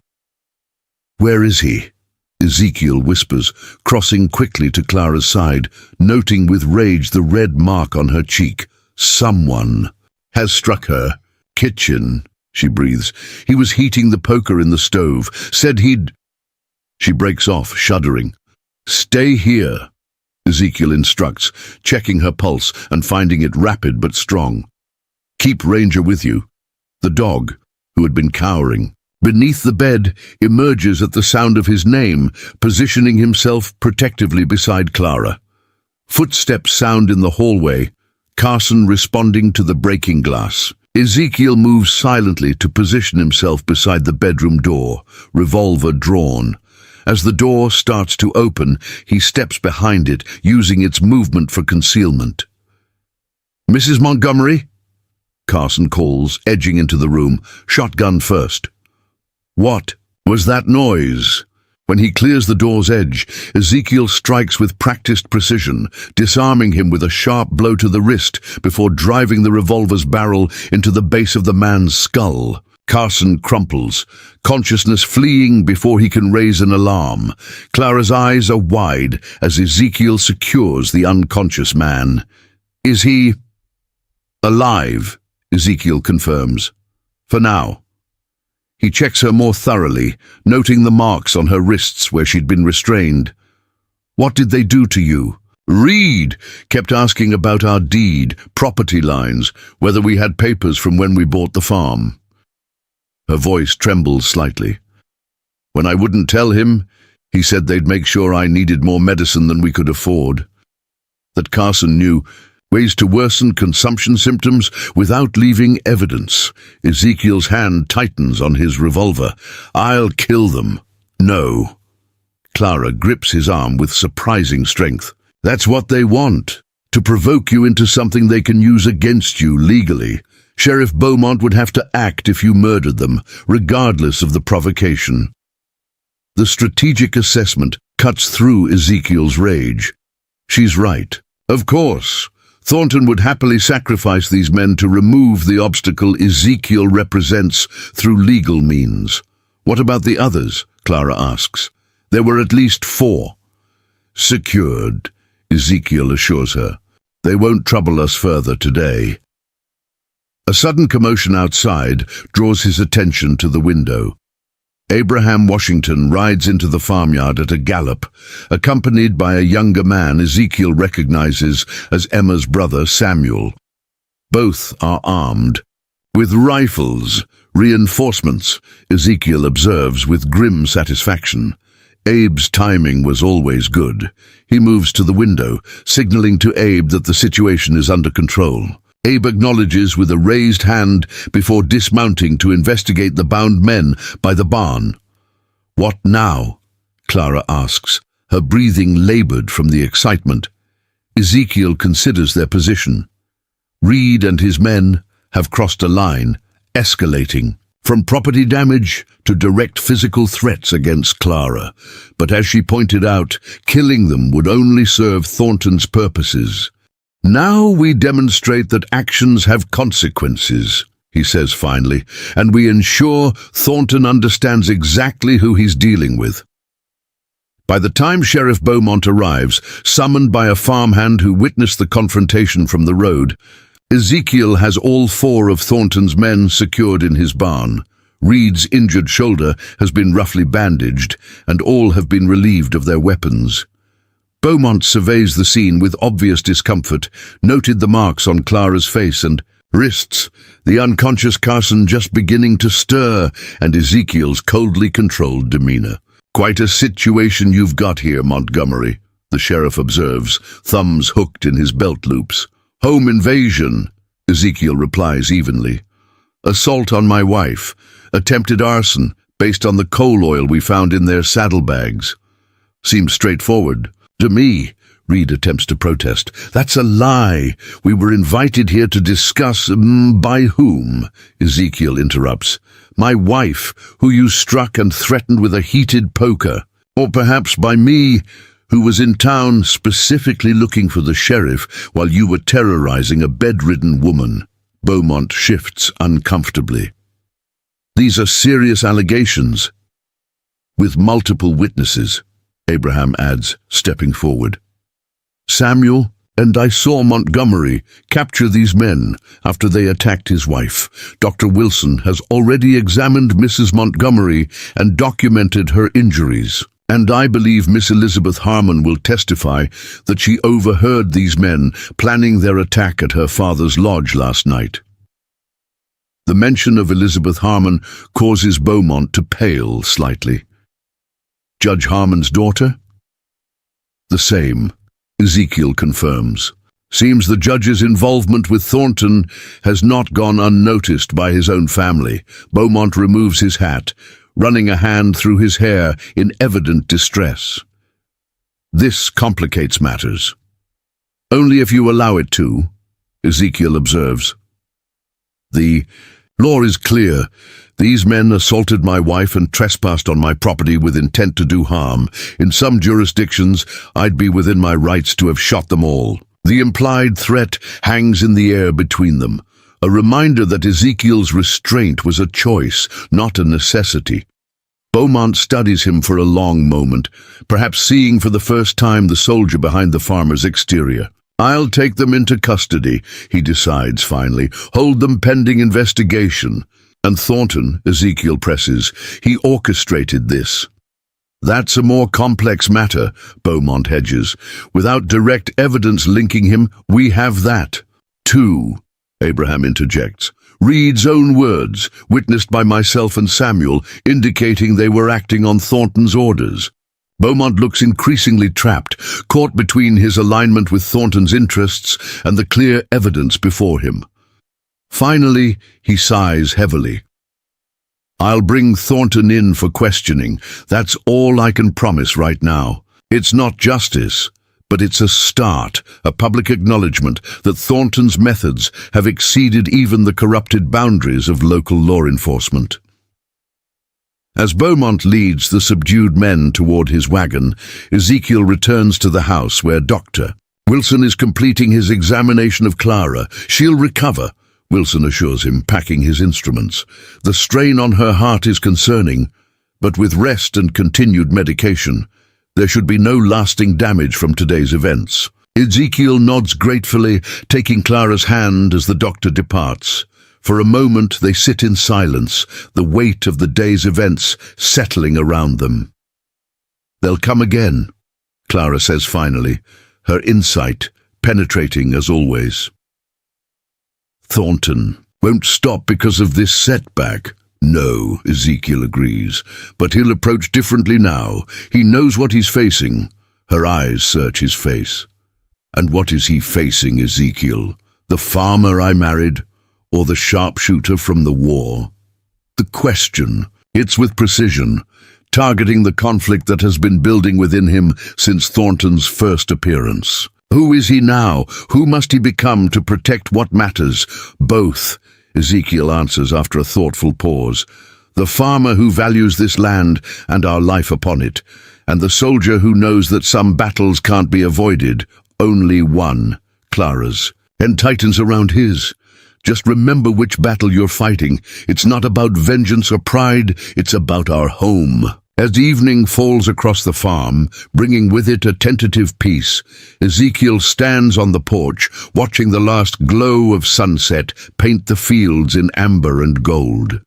"Where is he?" Ezekiel whispers, crossing quickly to Clara's side, noting with rage the red mark on her cheek. "Someone has struck her. Kitchen," she breathes. "He was heating the poker in the stove. Said he'd—" She breaks off, shuddering. "Stay here," Ezekiel instructs, checking her pulse and finding it rapid but strong. "Keep Ranger with you." The dog, who had been cowering beneath the bed, emerges at the sound of his name, positioning himself protectively beside Clara. Footsteps sound in the hallway, Carson responding to the breaking glass. Ezekiel moves silently to position himself beside the bedroom door, revolver drawn. As the door starts to open, he steps behind it, using its movement for concealment. "Mrs. Montgomery?" Carson calls, edging into the room, shotgun first. "What was that noise?" When he clears the door's edge, Ezekiel strikes with practiced precision, disarming him with a sharp blow to the wrist before driving the revolver's barrel into the base of the man's skull. Carson crumples, consciousness fleeing before he can raise an alarm. Clara's eyes are wide as Ezekiel secures the unconscious man. "Is he alive?" Ezekiel confirms. "For now." He checks her more thoroughly, noting the marks on her wrists where she'd been restrained. "What did they do to you?" "Reed kept asking about our deed, property lines, whether we had papers from when we bought the farm." Her voice trembles slightly. "When I wouldn't tell him, he said they'd make sure I needed more medicine than we could afford. That Carson knew ways to worsen consumption symptoms without leaving evidence." Ezekiel's hand tightens on his revolver. "I'll kill them." "No." Clara grips his arm with surprising strength. "That's what they want, to provoke you into something they can use against you legally. Sheriff Beaumont would have to act if you murdered them, regardless of the provocation." The strategic assessment cuts through Ezekiel's rage. She's right. Of course. Thornton would happily sacrifice these men to remove the obstacle Ezekiel represents through legal means. "What about the others?" Clara asks. "There were at least 4. "Secured," Ezekiel assures her. "They won't trouble us further today." A sudden commotion outside draws his attention to the window. Abraham Washington rides into the farmyard at a gallop, accompanied by a younger man Ezekiel recognizes as Emma's brother Samuel. Both are armed. "With rifles, reinforcements," Ezekiel observes with grim satisfaction. Abe's timing was always good. He moves to the window, signaling to Abe that the situation is under control. Abe acknowledges with a raised hand before dismounting to investigate the bound men by the barn. "What now?" Clara asks, her breathing labored from the excitement. Ezekiel considers their position. Reed and his men have crossed a line, escalating from property damage to direct physical threats against Clara. But as she pointed out, killing them would only serve Thornton's purposes. "Now we demonstrate that actions have consequences," he says finally, "and we ensure Thornton understands exactly who he's dealing with." By the time Sheriff Beaumont arrives, summoned by a farmhand who witnessed the confrontation from the road, Ezekiel has all 4 of Thornton's men secured in his barn. Reed's injured shoulder has been roughly bandaged, and all have been relieved of their weapons. Beaumont surveys the scene with obvious discomfort, noted the marks on Clara's face and wrists, the unconscious Carson just beginning to stir, and Ezekiel's coldly controlled demeanor. "Quite a situation you've got here, Montgomery," the sheriff observes, thumbs hooked in his belt loops. "Home invasion," Ezekiel replies evenly. "Assault on my wife, attempted arson based on the coal oil we found in their saddlebags. Seems straightforward. To me," Reed attempts to protest. "That's a lie. We were invited here to discuss—" "By whom?" Ezekiel interrupts. "My wife, who you struck and threatened with a heated poker. Or perhaps by me, who was in town specifically looking for the sheriff while you were terrorizing a bedridden woman." Beaumont shifts uncomfortably. "These are serious allegations." "With multiple witnesses," Abraham adds, stepping forward. "Samuel and I saw Montgomery capture these men after they attacked his wife. Dr. Wilson has already examined Mrs. Montgomery and documented her injuries. And I believe Miss Elizabeth Harmon will testify that she overheard these men planning their attack at her father's lodge last night." The mention of Elizabeth Harmon causes Beaumont to pale slightly. "Judge Harmon's daughter?" "The same," Ezekiel confirms. "Seems the judge's involvement with Thornton has not gone unnoticed by his own family." Beaumont removes his hat, running a hand through his hair in evident distress. "This complicates matters." "Only if you allow it to," Ezekiel observes. "The law is clear. These men assaulted my wife and trespassed on my property with intent to do harm. In some jurisdictions, I'd be within my rights to have shot them all." The implied threat hangs in the air between them, a reminder that Ezekiel's restraint was a choice, not a necessity. Beaumont studies him for a long moment, perhaps seeing for the first time the soldier behind the farmer's exterior. "I'll take them into custody," he decides finally, "hold them pending investigation." "And Thornton," Ezekiel presses, "he orchestrated this." "That's a more complex matter," Beaumont hedges. "Without direct evidence linking him, we have that." "Two," Abraham interjects. "Reed's own words, witnessed by myself and Samuel, indicating they were acting on Thornton's orders." Beaumont looks increasingly trapped, caught between his alignment with Thornton's interests and the clear evidence before him. Finally, he sighs heavily. "I'll bring Thornton in for questioning. That's all I can promise right now. It's not justice, but it's a start, a public acknowledgement that Thornton's methods have exceeded even the corrupted boundaries of local law enforcement." As Beaumont leads the subdued men toward his wagon, Ezekiel returns to the house where Dr. Wilson is completing his examination of Clara. "She'll recover," Wilson assures him, packing his instruments. "The strain on her heart is concerning, but with rest and continued medication, there should be no lasting damage from today's events." Ezekiel nods gratefully, taking Clara's hand as the doctor departs. For a moment they sit in silence, the weight of the day's events settling around them. "They'll come again," Clara says finally, her insight penetrating as always. "Thornton won't stop because of this setback." "No," Ezekiel agrees, "but he'll approach differently now. He knows what he's facing." Her eyes search his face. "And what is he facing, Ezekiel?" The farmer I married, or the sharpshooter from the war? The question hits with precision, targeting the conflict that has been building within him since Thornton's first appearance. Who is he now? Who must he become to protect what matters? Both, Ezekiel answers after a thoughtful pause. The farmer who values this land and our life upon it, and the soldier who knows that some battles can't be avoided, only one, Clara's, and tightens around his. Just remember which battle you're fighting. It's not about vengeance or pride, it's about our home. As evening falls across the farm, bringing with it a tentative peace, Ezekiel stands on the porch, watching the last glow of sunset paint the fields in amber and gold.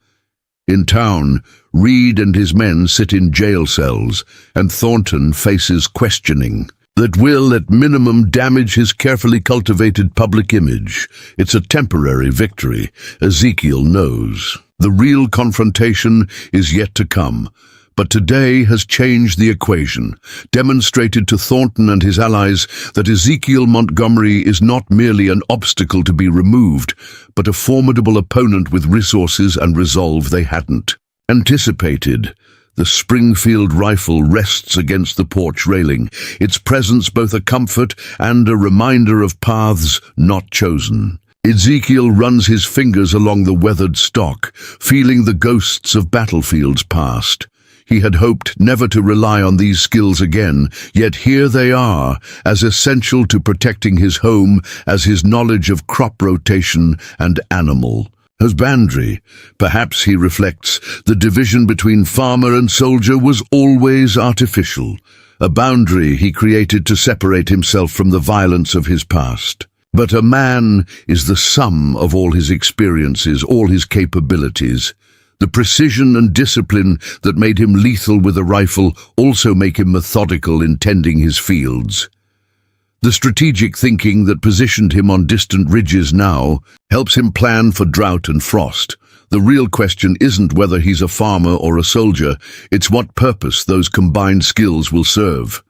In town, Reed and his men sit in jail cells, and Thornton faces questioning that will, at minimum, damage his carefully cultivated public image. It's a temporary victory, Ezekiel knows. The real confrontation is yet to come. But today has changed the equation, demonstrated to Thornton and his allies that Ezekiel Montgomery is not merely an obstacle to be removed, but a formidable opponent with resources and resolve they hadn't anticipated. The Springfield rifle rests against the porch railing, its presence both a comfort and a reminder of paths not chosen. Ezekiel runs his fingers along the weathered stock, feeling the ghosts of battlefields past. He had hoped never to rely on these skills again, yet here they are, as essential to protecting his home as his knowledge of crop rotation and animal husbandry. Perhaps, he reflects, the division between farmer and soldier was always artificial, a boundary he created to separate himself from the violence of his past. But a man is the sum of all his experiences, all his capabilities. The precision and discipline that made him lethal with a rifle also make him methodical in tending his fields. The strategic thinking that positioned him on distant ridges now helps him plan for drought and frost. The real question isn't whether he's a farmer or a soldier, it's what purpose those combined skills will serve.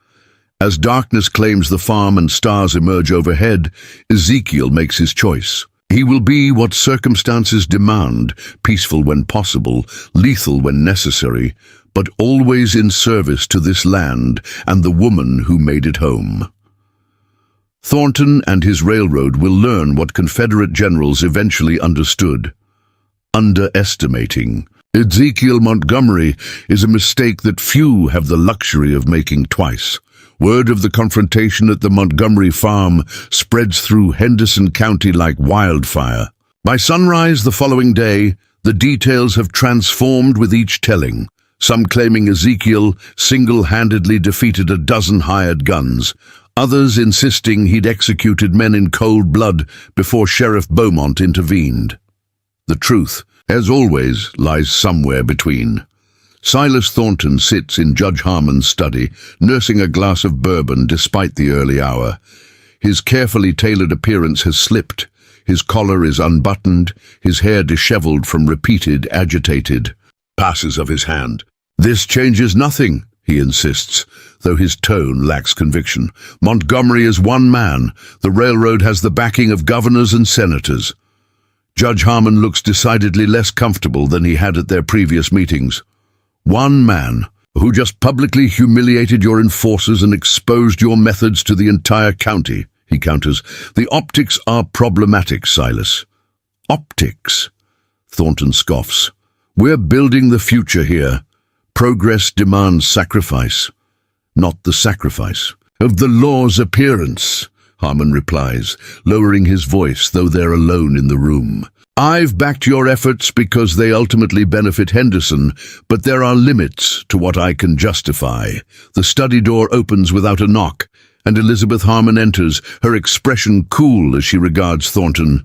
As darkness claims the farm and stars emerge overhead, Ezekiel makes his choice. He will be what circumstances demand, peaceful when possible, lethal when necessary, but always in service to this land and the woman who made it home. Thornton and his railroad will learn what Confederate generals eventually understood: underestimating. Ezekiel Montgomery is a mistake that few have the luxury of making twice. Word of the confrontation at the Montgomery farm spreads through Henderson County like wildfire. By sunrise the following day, the details have transformed with each telling, some claiming Ezekiel single-handedly defeated a dozen hired guns, others insisting he'd executed men in cold blood before Sheriff Beaumont intervened. The truth, as always, lies somewhere between. Silas Thornton sits in Judge Harmon's study, nursing a glass of bourbon despite the early hour. His carefully tailored appearance has slipped. His collar is unbuttoned, his hair disheveled from repeated, agitated passes of his hand. "This changes nothing," he insists, though his tone lacks conviction. "Montgomery is one man. The railroad has the backing of governors and senators." Judge Harmon looks decidedly less comfortable than he had at their previous meetings. "One man who just publicly humiliated your enforcers and exposed your methods to the entire county," he counters. "The optics are problematic, Silas." "Optics?" Thornton scoffs. "We're building the future here. Progress demands sacrifice, not the sacrifice of the law's appearance," Harmon replies, lowering his voice, though they're alone in the room. "I've backed your efforts because they ultimately benefit Henderson, but there are limits to what I can justify." The study door opens without a knock, and Elizabeth Harmon enters, her expression cool as she regards Thornton.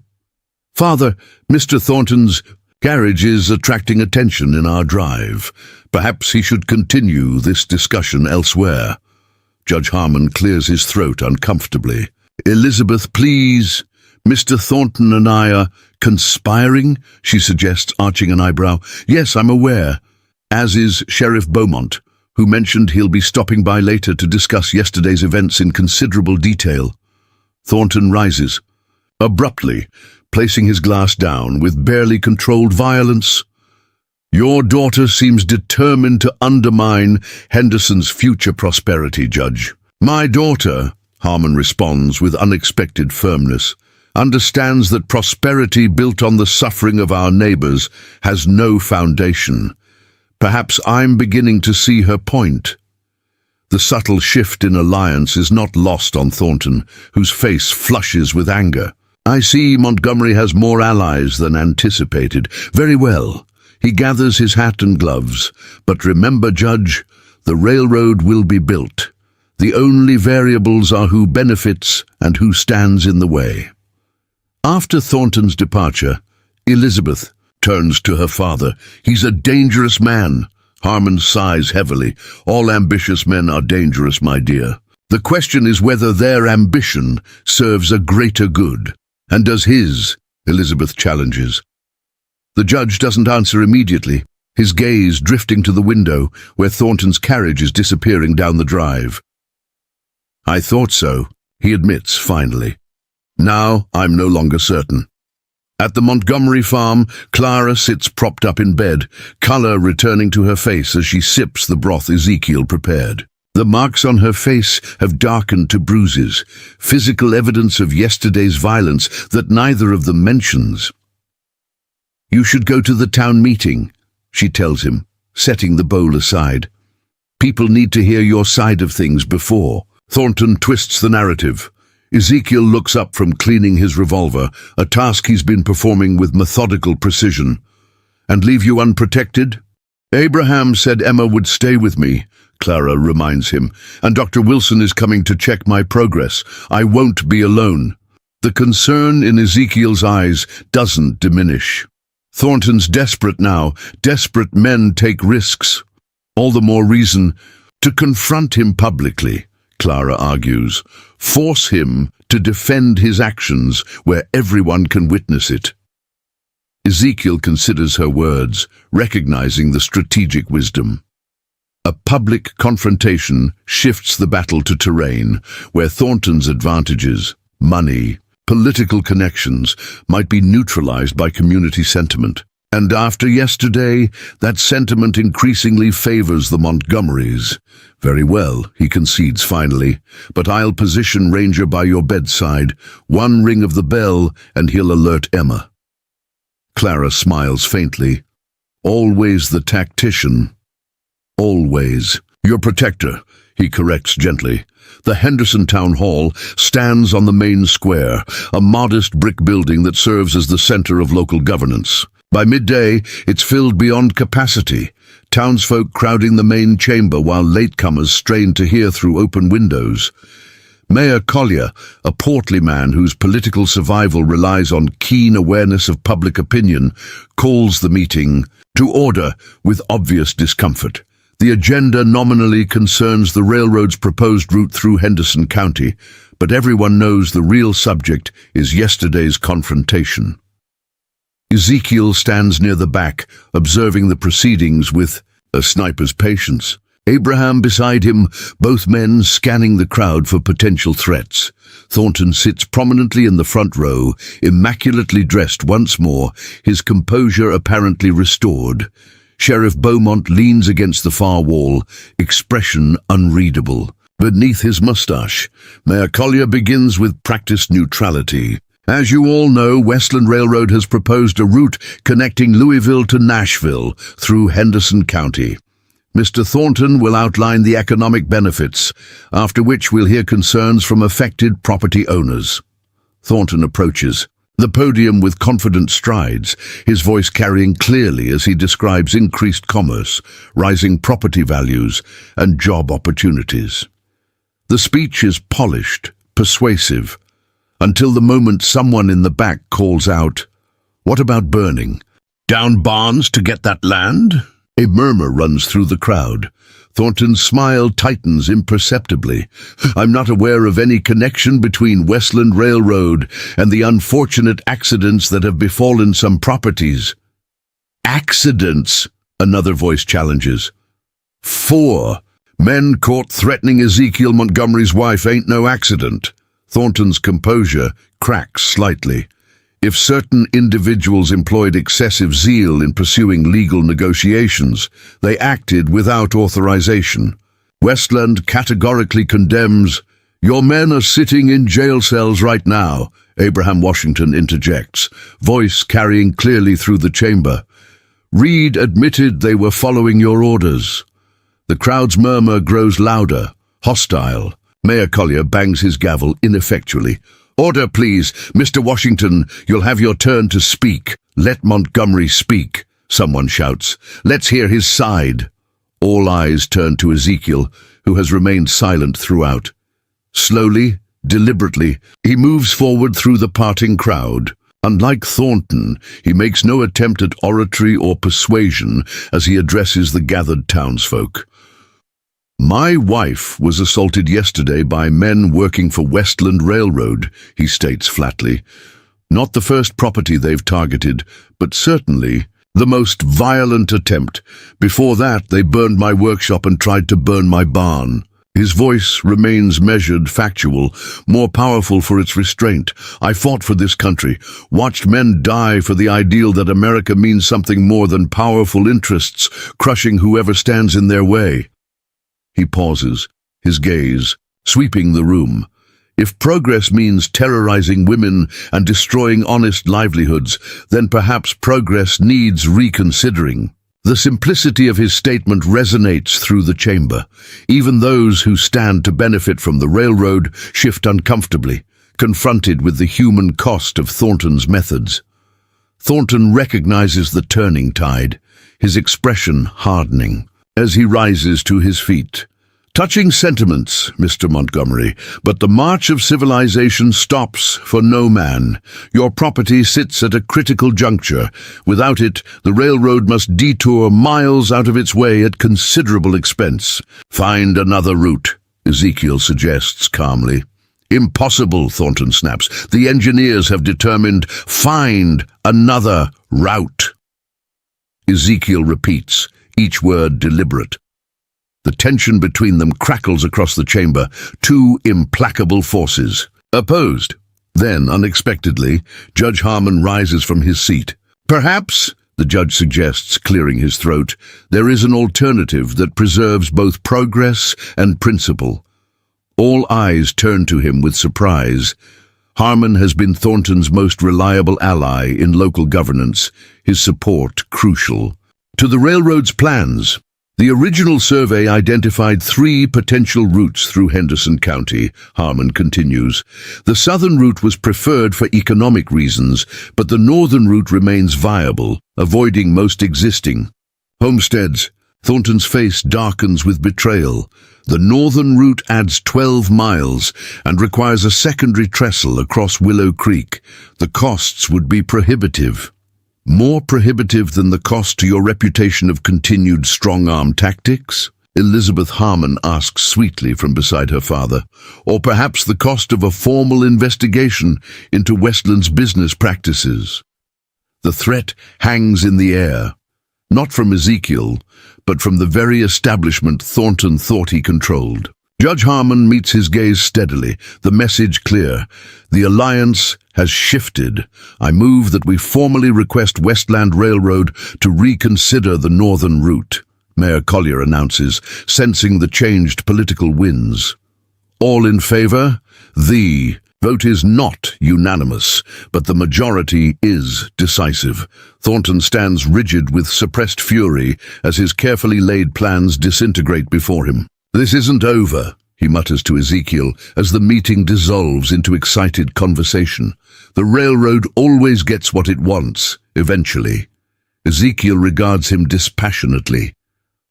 "Father, Mr. Thornton's carriage is attracting attention in our drive. Perhaps he should continue this discussion elsewhere." Judge Harmon clears his throat uncomfortably. "Elizabeth, please. Mr. Thornton and I are conspiring," she suggests, arching an eyebrow. "Yes, I'm aware. As is Sheriff Beaumont, who mentioned he'll be stopping by later to discuss yesterday's events in considerable detail." Thornton rises. abruptly, placing his glass down with barely controlled violence. "Your daughter seems determined to undermine Henderson's future prosperity, Judge." "My daughter," Harmon responds with unexpected firmness, "understands that prosperity built on the suffering of our neighbors has no foundation. Perhaps I'm beginning to see her point." The subtle shift in alliance is not lost on Thornton, whose face flushes with anger. "I see Montgomery has more allies than anticipated. Very well." He gathers his hat and gloves. "But remember, Judge, the railroad will be built. The only variables are who benefits and who stands in the way." After Thornton's departure, Elizabeth turns to her father. "He's a dangerous man." Harmon sighs heavily. "All ambitious men are dangerous, my dear. The question is whether their ambition serves a greater good. And does his?" Elizabeth challenges. The judge doesn't answer immediately, his gaze drifting to the window where Thornton's carriage is disappearing down the drive. "I thought so," he admits finally. "Now I'm no longer certain." At the Montgomery farm, Clara sits propped up in bed, color returning to her face as she sips the broth Ezekiel prepared. The marks on her face have darkened to bruises, physical evidence of yesterday's violence that neither of them mentions. "You should go to the town meeting," she tells him, setting the bowl aside. "People need to hear your side of things before." Thornton twists the narrative. Ezekiel looks up from cleaning his revolver, a task he's been performing with methodical precision. "And leave you unprotected?" "Abraham said Emma would stay with me," Clara reminds him, "and Dr. Wilson is coming to check my progress. I won't be alone." The concern in Ezekiel's eyes doesn't diminish. Thornton's desperate now. Desperate men take risks. All the more reason to confront him publicly, Clara argues. Force him to defend his actions where everyone can witness it. Ezekiel considers her words, recognizing the strategic wisdom. A public confrontation shifts the battle to terrain where Thornton's advantages, money, political connections, might be neutralized by community sentiment. And after yesterday, that sentiment increasingly favors the Montgomerys. "Very well," he concedes finally, "but I'll position Ranger by your bedside. One ring of the bell, and he'll alert Emma." Clara smiles faintly. "Always the tactician." "Always. Your protector," he corrects gently. The Henderson Town Hall stands on the main square, a modest brick building that serves as the center of local governance. By midday, it's filled beyond capacity, townsfolk crowding the main chamber while latecomers strain to hear through open windows. Mayor Collier, a portly man whose political survival relies on keen awareness of public opinion, calls the meeting to order with obvious discomfort. The agenda nominally concerns the railroad's proposed route through Henderson County, but everyone knows the real subject is yesterday's confrontation. Ezekiel stands near the back, observing the proceedings with a sniper's patience. Abraham beside him, both men scanning the crowd for potential threats. Thornton sits prominently in the front row, immaculately dressed once more, his composure apparently restored. Sheriff Beaumont leans against the far wall, expression unreadable. Beneath his mustache, Mayor Collier begins with practiced neutrality. "As you all know, Westland Railroad has proposed a route connecting Louisville to Nashville through Henderson County. Mr. Thornton will outline the economic benefits, after which we'll hear concerns from affected property owners." Thornton approaches the podium with confident strides, his voice carrying clearly as he describes increased commerce, rising property values, and job opportunities. The speech is polished, persuasive, until the moment someone in the back calls out, "What about burning? Down barns to get that land?" A murmur runs through the crowd. Thornton's smile tightens imperceptibly. "I'm not aware of any connection between Westland Railroad and the unfortunate accidents that have befallen some properties." "Accidents?" another voice challenges. "4 men caught threatening Ezekiel Montgomery's wife ain't no accident," Thornton's composure cracks slightly. If certain individuals employed excessive zeal in pursuing legal negotiations, they acted without authorization. Westland categorically condemns. "Your men are sitting in jail cells right now," Abraham Washington interjects, voice carrying clearly through the chamber. "Reed admitted they were following your orders." The crowd's murmur grows louder, hostile. Mayor Collier bangs his gavel ineffectually. "Order, please. Mr. Washington, you'll have your turn to speak." "Let Montgomery speak," someone shouts. "Let's hear his side." All eyes turn to Ezekiel, who has remained silent throughout. Slowly, deliberately, he moves forward through the parting crowd. Unlike Thornton, he makes no attempt at oratory or persuasion as he addresses the gathered townsfolk. "My wife was assaulted yesterday by men working for Westland Railroad," he states flatly. "Not the first property they've targeted, but certainly the most violent attempt. Before that, they burned my workshop and tried to burn my barn." His voice remains measured, factual, more powerful for its restraint. "I fought for this country, watched men die for the ideal that America means something more than powerful interests, crushing whoever stands in their way." He pauses, his gaze sweeping the room. If progress means terrorizing women and destroying honest livelihoods, then perhaps progress needs reconsidering. The simplicity of his statement resonates through the chamber. Even those who stand to benefit from the railroad shift uncomfortably, confronted with the human cost of Thornton's methods. Thornton recognizes the turning tide, his expression hardening, as he rises to his feet. "Touching sentiments, Mr. Montgomery, but the march of civilization stops for no man. Your property sits at a critical juncture. Without it, the railroad must detour miles out of its way at considerable expense." "Find another route," Ezekiel suggests calmly. "Impossible," Thornton snaps. "The engineers have determined. Find another route." Ezekiel repeats, each word deliberate. The tension between them crackles across the chamber, two implacable forces, opposed. Then, unexpectedly, Judge Harmon rises from his seat. "Perhaps," the judge suggests, clearing his throat, "there is an alternative that preserves both progress and principle." All eyes turn to him with surprise. Harmon has been Thornton's most reliable ally in local governance, his support crucial. To the railroad's plans, the original survey identified 3 potential routes through Henderson County, Harmon continues. The southern route was preferred for economic reasons, but the northern route remains viable, avoiding most existing homesteads. Thornton's face darkens with betrayal. The northern route adds 12 miles and requires a secondary trestle across Willow Creek. The costs would be prohibitive. "More prohibitive than the cost to your reputation of continued strong-arm tactics?" Elizabeth Harmon asks sweetly from beside her father. "Or perhaps the cost of a formal investigation into Westland's business practices?" The threat hangs in the air, not from Ezekiel, but from the very establishment Thornton thought he controlled. Judge Harmon meets his gaze steadily, the message clear. "The alliance has shifted. I move that we formally request Westland Railroad to reconsider the northern route," Mayor Collier announces, sensing the changed political winds. All in favor? The vote is not unanimous, but the majority is decisive. Thornton stands rigid with suppressed fury as his carefully laid plans disintegrate before him. "This isn't over," he mutters to Ezekiel as the meeting dissolves into excited conversation. "The railroad always gets what it wants, eventually." Ezekiel regards him dispassionately.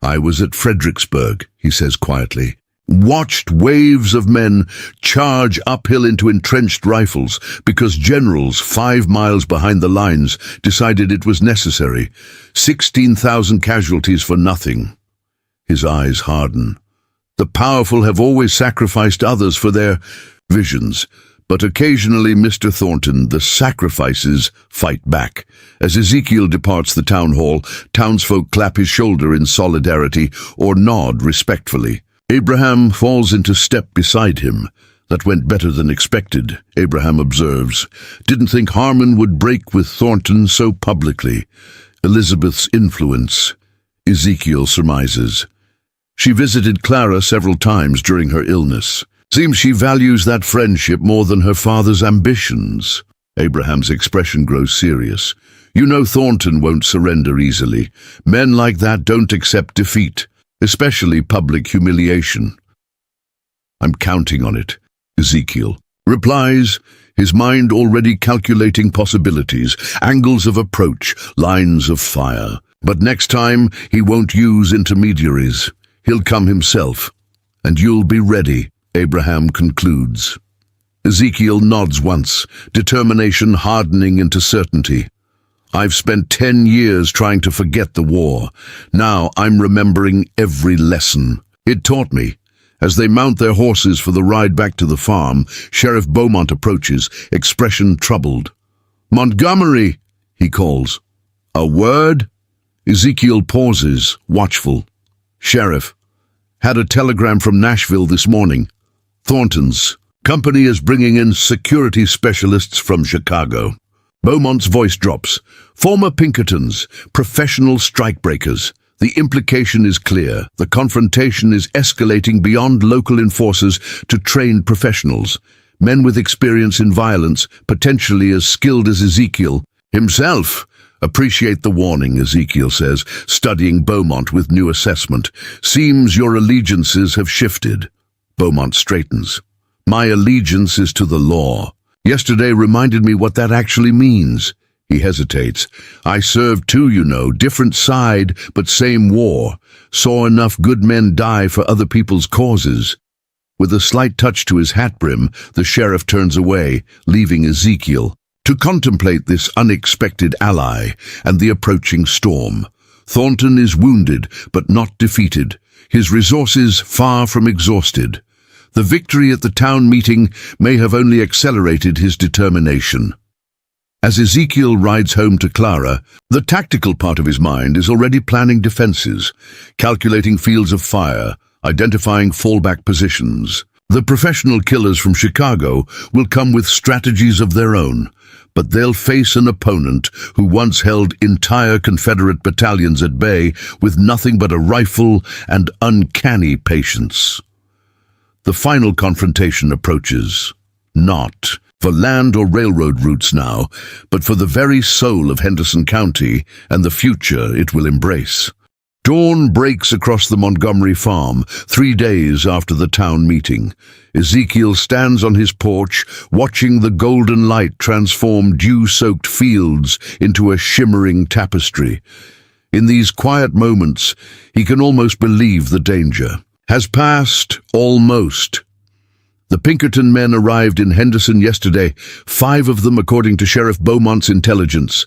"I was at Fredericksburg," he says quietly. "Watched waves of men charge uphill into entrenched rifles because generals 5 miles behind the lines decided it was necessary. 16,000 casualties for nothing." His eyes harden. The powerful have always sacrificed others for their visions, but occasionally, Mr. Thornton, the sacrifices fight back. As Ezekiel departs the town hall, townsfolk clap his shoulder in solidarity or nod respectfully. Abraham falls into step beside him, That went better than expected, Abraham observes. Didn't think Harmon would break with Thornton so publicly. Elizabeth's influence, Ezekiel surmises. She visited Clara several times during her illness. Seems she values that friendship more than her father's ambitions. Abraham's expression grows serious. You know Thornton won't surrender easily. Men like that don't accept defeat, especially public humiliation. I'm counting on it, Ezekiel replies, his mind already calculating possibilities, angles of approach, lines of fire. But next time he won't use intermediaries. He'll come himself, and you'll be ready, Abraham concludes. Ezekiel nods once, determination hardening into certainty. I've spent 10 years trying to forget the war. Now I'm remembering every lesson it taught me. As they mount their horses for the ride back to the farm, Sheriff Beaumont approaches, expression troubled. Montgomery, he calls. A word? Ezekiel pauses, watchful. Sheriff, had a telegram from Nashville this morning. Thornton's company is bringing in security specialists from Chicago. Beaumont's voice drops. Former Pinkertons, professional strikebreakers. The implication is clear. The confrontation is escalating beyond local enforcers to trained professionals. Men with experience in violence, potentially as skilled as Ezekiel himself. Appreciate the warning, Ezekiel says, studying Beaumont with new assessment. Seems your allegiances have shifted. Beaumont straightens. My allegiance is to the law. Yesterday reminded me what that actually means. He hesitates. I served too, you know, different side, but same war. Saw enough good men die for other people's causes. With a slight touch to his hat brim, the sheriff turns away, leaving Ezekiel to contemplate this unexpected ally and the approaching storm. Thornton is wounded, but not defeated. His resources far from exhausted. The victory at the town meeting may have only accelerated his determination. As Ezekiel rides home to Clara, the tactical part of his mind is already planning defenses, calculating fields of fire, identifying fallback positions. The professional killers from Chicago will come with strategies of their own, but they'll face an opponent who once held entire Confederate battalions at bay with nothing but a rifle and uncanny patience. The final confrontation approaches, not for land or railroad routes now, but for the very soul of Henderson County and the future it will embrace. Dawn breaks across the Montgomery farm 3 days after the town meeting. Ezekiel stands on his porch, watching the golden light transform dew-soaked fields into a shimmering tapestry. In these quiet moments, he can almost believe the danger has passed, almost. The Pinkerton men arrived in Henderson yesterday, 5 of them according to Sheriff Beaumont's intelligence.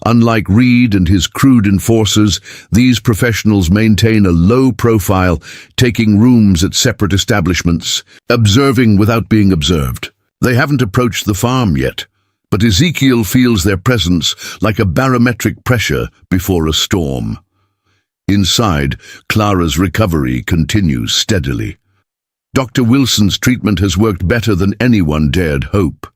Unlike Reed and his crude enforcers, these professionals maintain a low profile, taking rooms at separate establishments, observing without being observed. They haven't approached the farm yet, but Ezekiel feels their presence like a barometric pressure before a storm. Inside, Clara's recovery continues steadily. Dr. Wilson's treatment has worked better than anyone dared hope.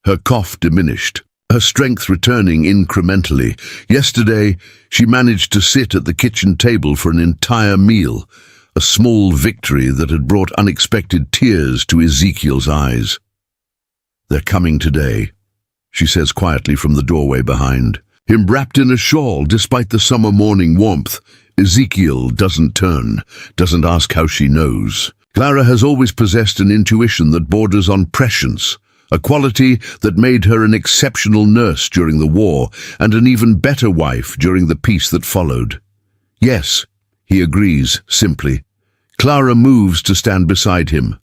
Her cough diminished, her strength returning incrementally. Yesterday, she managed to sit at the kitchen table for an entire meal, a small victory that had brought unexpected tears to Ezekiel's eyes. They're coming today, she says quietly from the doorway behind. Him wrapped in a shawl despite the summer morning warmth. Ezekiel doesn't turn, doesn't ask how she knows. Clara has always possessed an intuition that borders on prescience, a quality that made her an exceptional nurse during the war and an even better wife during the peace that followed. Yes, he agrees, simply. Clara moves to stand beside him.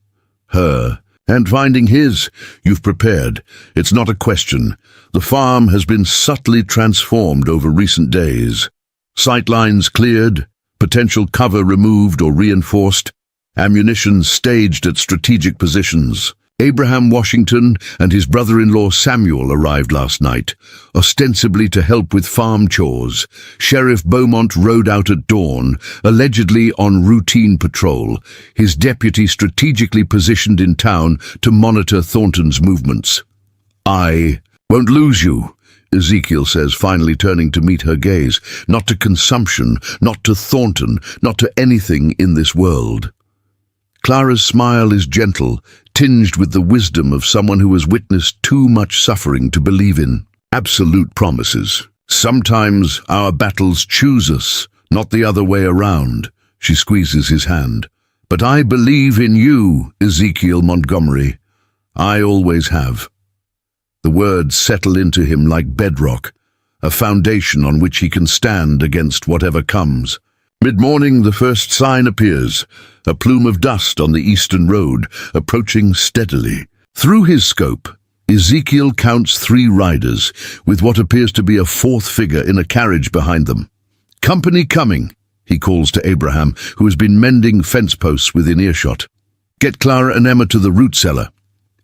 Her, and finding his, you've prepared. It's not a question. The farm has been subtly transformed over recent days. Sightlines cleared, potential cover removed or reinforced, ammunition staged at strategic positions. Abraham Washington and his brother-in-law Samuel arrived last night, ostensibly to help with farm chores. Sheriff Beaumont rode out at dawn, allegedly on routine patrol, his deputy strategically positioned in town to monitor Thornton's movements. "I won't lose you," Ezekiel says, finally turning to meet her gaze. "Not to consumption, not to Thornton, not to anything in this world." Clara's smile is gentle, tinged with the wisdom of someone who has witnessed too much suffering to believe in absolute promises. "Sometimes our battles choose us, not the other way around." She squeezes his hand. "But I believe in you, Ezekiel Montgomery. I always have." The words settle into him like bedrock, a foundation on which he can stand against whatever comes. Mid-morning, the first sign appears, a plume of dust on the eastern road, approaching steadily. Through his scope, Ezekiel counts 3 riders, with what appears to be a 4th figure in a carriage behind them. "Company coming," he calls to Abraham, who has been mending fence posts within earshot. "Get Clara and Emma to the root cellar."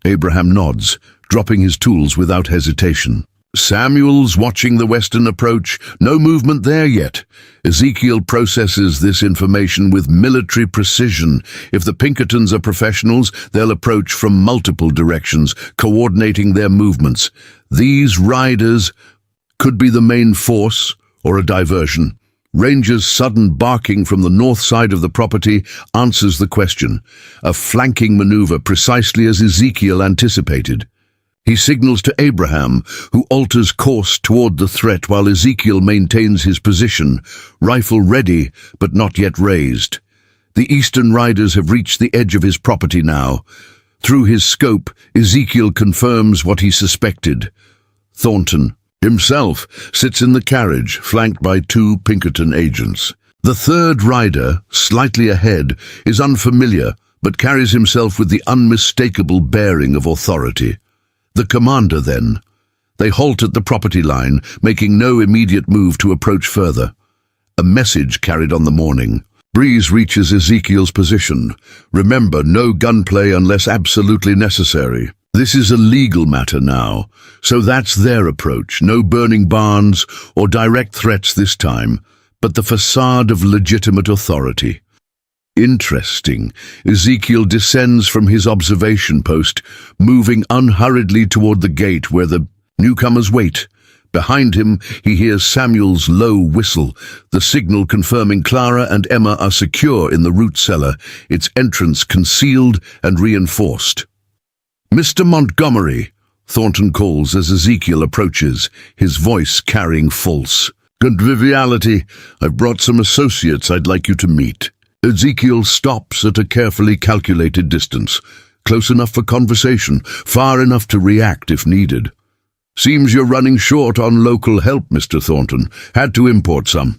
Abraham nods, dropping his tools without hesitation. Samuel's watching the western approach. No movement there yet. Ezekiel processes this information with military precision. If the Pinkertons are professionals, they'll approach from multiple directions, coordinating their movements. These riders could be the main force or a diversion. Ranger's sudden barking from the north side of the property answers the question. A flanking maneuver precisely as Ezekiel anticipated. He signals to Abraham, who alters course toward the threat while Ezekiel maintains his position, rifle ready but not yet raised. The eastern riders have reached the edge of his property now. Through his scope, Ezekiel confirms what he suspected. Thornton himself sits in the carriage, flanked by 2 Pinkerton agents. The 3rd rider, slightly ahead, is unfamiliar but carries himself with the unmistakable bearing of authority. The commander, then. They halt at the property line, making no immediate move to approach further. A message carried on the morning. Breeze reaches Ezekiel's position. "Remember, no gunplay unless absolutely necessary." This is a legal matter now, so that's their approach. No burning barns or direct threats this time, but the facade of legitimate authority. Interesting. Ezekiel descends from his observation post, moving unhurriedly toward the gate where the newcomers wait. Behind him, he hears Samuel's low whistle, the signal confirming Clara and Emma are secure in the root cellar, its entrance concealed and reinforced. "Mr. Montgomery," Thornton calls as Ezekiel approaches, his voice carrying false conviviality. "I've brought some associates I'd like you to meet." Ezekiel stops at a carefully calculated distance, close enough for conversation, far enough to react if needed. "Seems you're running short on local help, Mr. Thornton. Had to import some."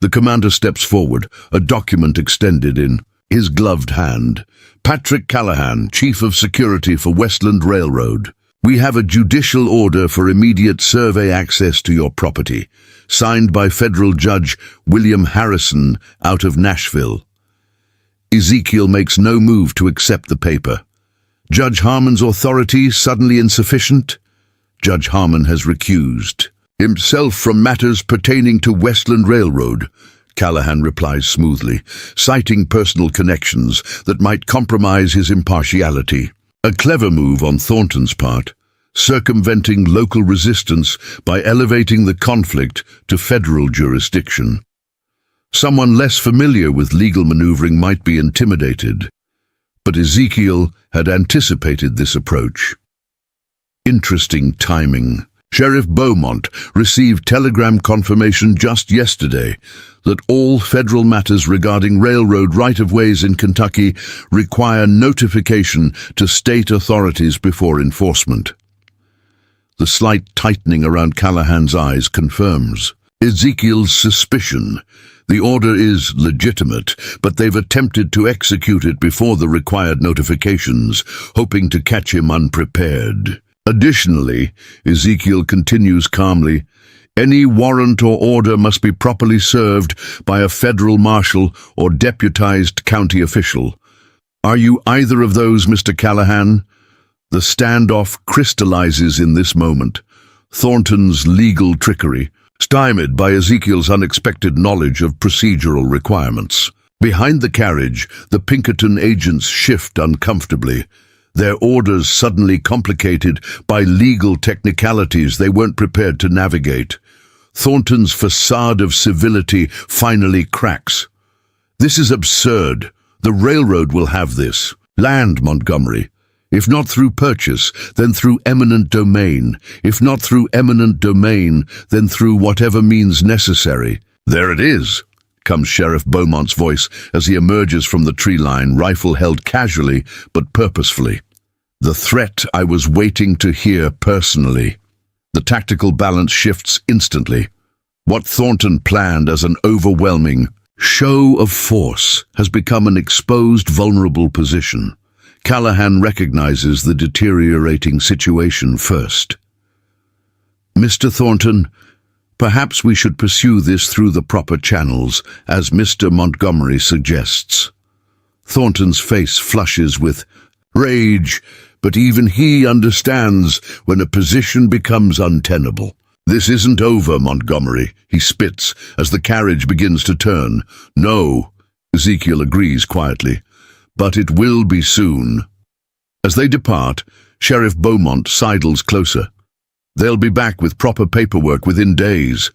The commander steps forward, a document extended in his gloved hand. "Patrick Callahan, Chief of Security for Westland Railroad. We have a judicial order for immediate survey access to your property, signed by federal judge William Harrison out of Nashville." Ezekiel makes no move to accept the paper. Judge Harmon's authority suddenly insufficient? Judge Harmon has recused himself from matters pertaining to Westland Railroad, Callahan replies smoothly, citing personal connections that might compromise his impartiality. A clever move on Thornton's part, circumventing local resistance by elevating the conflict to federal jurisdiction. Someone less familiar with legal maneuvering might be intimidated, but Ezekiel had anticipated this approach. Interesting timing. Sheriff Beaumont received telegram confirmation just yesterday that all federal matters regarding railroad right-of-ways in Kentucky require notification to state authorities before enforcement. The slight tightening around Callahan's eyes confirms Ezekiel's suspicion. The order is legitimate, but they've attempted to execute it before the required notifications, hoping to catch him unprepared. Additionally, Ezekiel continues calmly, any warrant or order must be properly served by a federal marshal or deputized county official. Are you either of those, Mr. Callahan? The standoff crystallizes in this moment. Thornton's legal trickery, stymied by Ezekiel's unexpected knowledge of procedural requirements. Behind the carriage, the Pinkerton agents shift uncomfortably, their orders suddenly complicated by legal technicalities they weren't prepared to navigate. Thornton's facade of civility finally cracks. This is absurd. The railroad will have this. Land, Montgomery. If not through purchase, then through eminent domain. If not through eminent domain, then through whatever means necessary. There it is, comes Sheriff Beaumont's voice as he emerges from the tree line, rifle held casually but purposefully. The threat I was waiting to hear personally. The tactical balance shifts instantly. What Thornton planned as an overwhelming show of force has become an exposed, vulnerable position. Callahan recognizes the deteriorating situation first. Mr. Thornton, perhaps we should pursue this through the proper channels, as Mr. Montgomery suggests. Thornton's face flushes with rage, but even he understands when a position becomes untenable. This isn't over, Montgomery, he spits as the carriage begins to turn. No, Ezekiel agrees quietly, but it will be soon. As they depart, Sheriff Beaumont sidles closer. They'll be back with proper paperwork within days.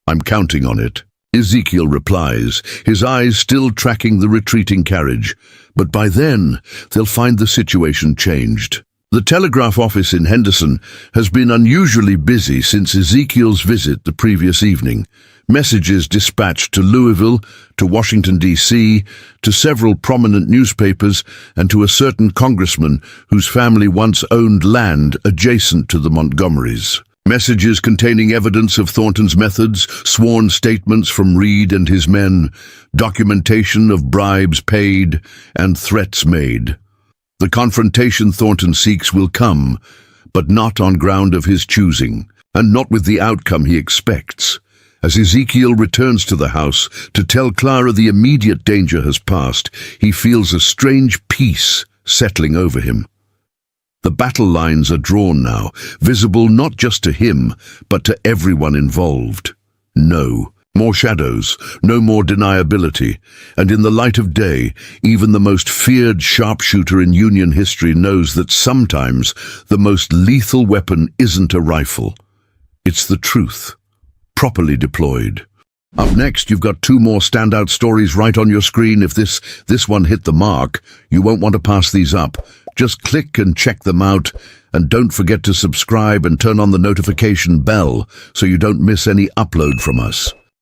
I'm counting on it, Ezekiel replies, his eyes still tracking the retreating carriage. But by then, they'll find the situation changed. The telegraph office in Henderson has been unusually busy since Ezekiel's visit the previous evening. Messages dispatched to Louisville, to Washington, D.C., to several prominent newspapers, and to a certain congressman whose family once owned land adjacent to the Montgomerys. Messages containing evidence of Thornton's methods, sworn statements from Reed and his men, documentation of bribes paid, and threats made. The confrontation Thornton seeks will come, but not on ground of his choosing, and not with the outcome he expects. As Ezekiel returns to the house to tell Clara the immediate danger has passed, he feels a strange peace settling over him. The battle lines are drawn now, visible not just to him, but to everyone involved. No more shadows, no more deniability, and in the light of day, even the most feared sharpshooter in Union history knows that sometimes the most lethal weapon isn't a rifle. It's the truth, properly deployed. Up next, you've got two more standout stories right on your screen. If this one hit the mark, you won't want to pass these up. Just click and check them out, and don't forget to subscribe and turn on the notification bell so you don't miss any upload from us.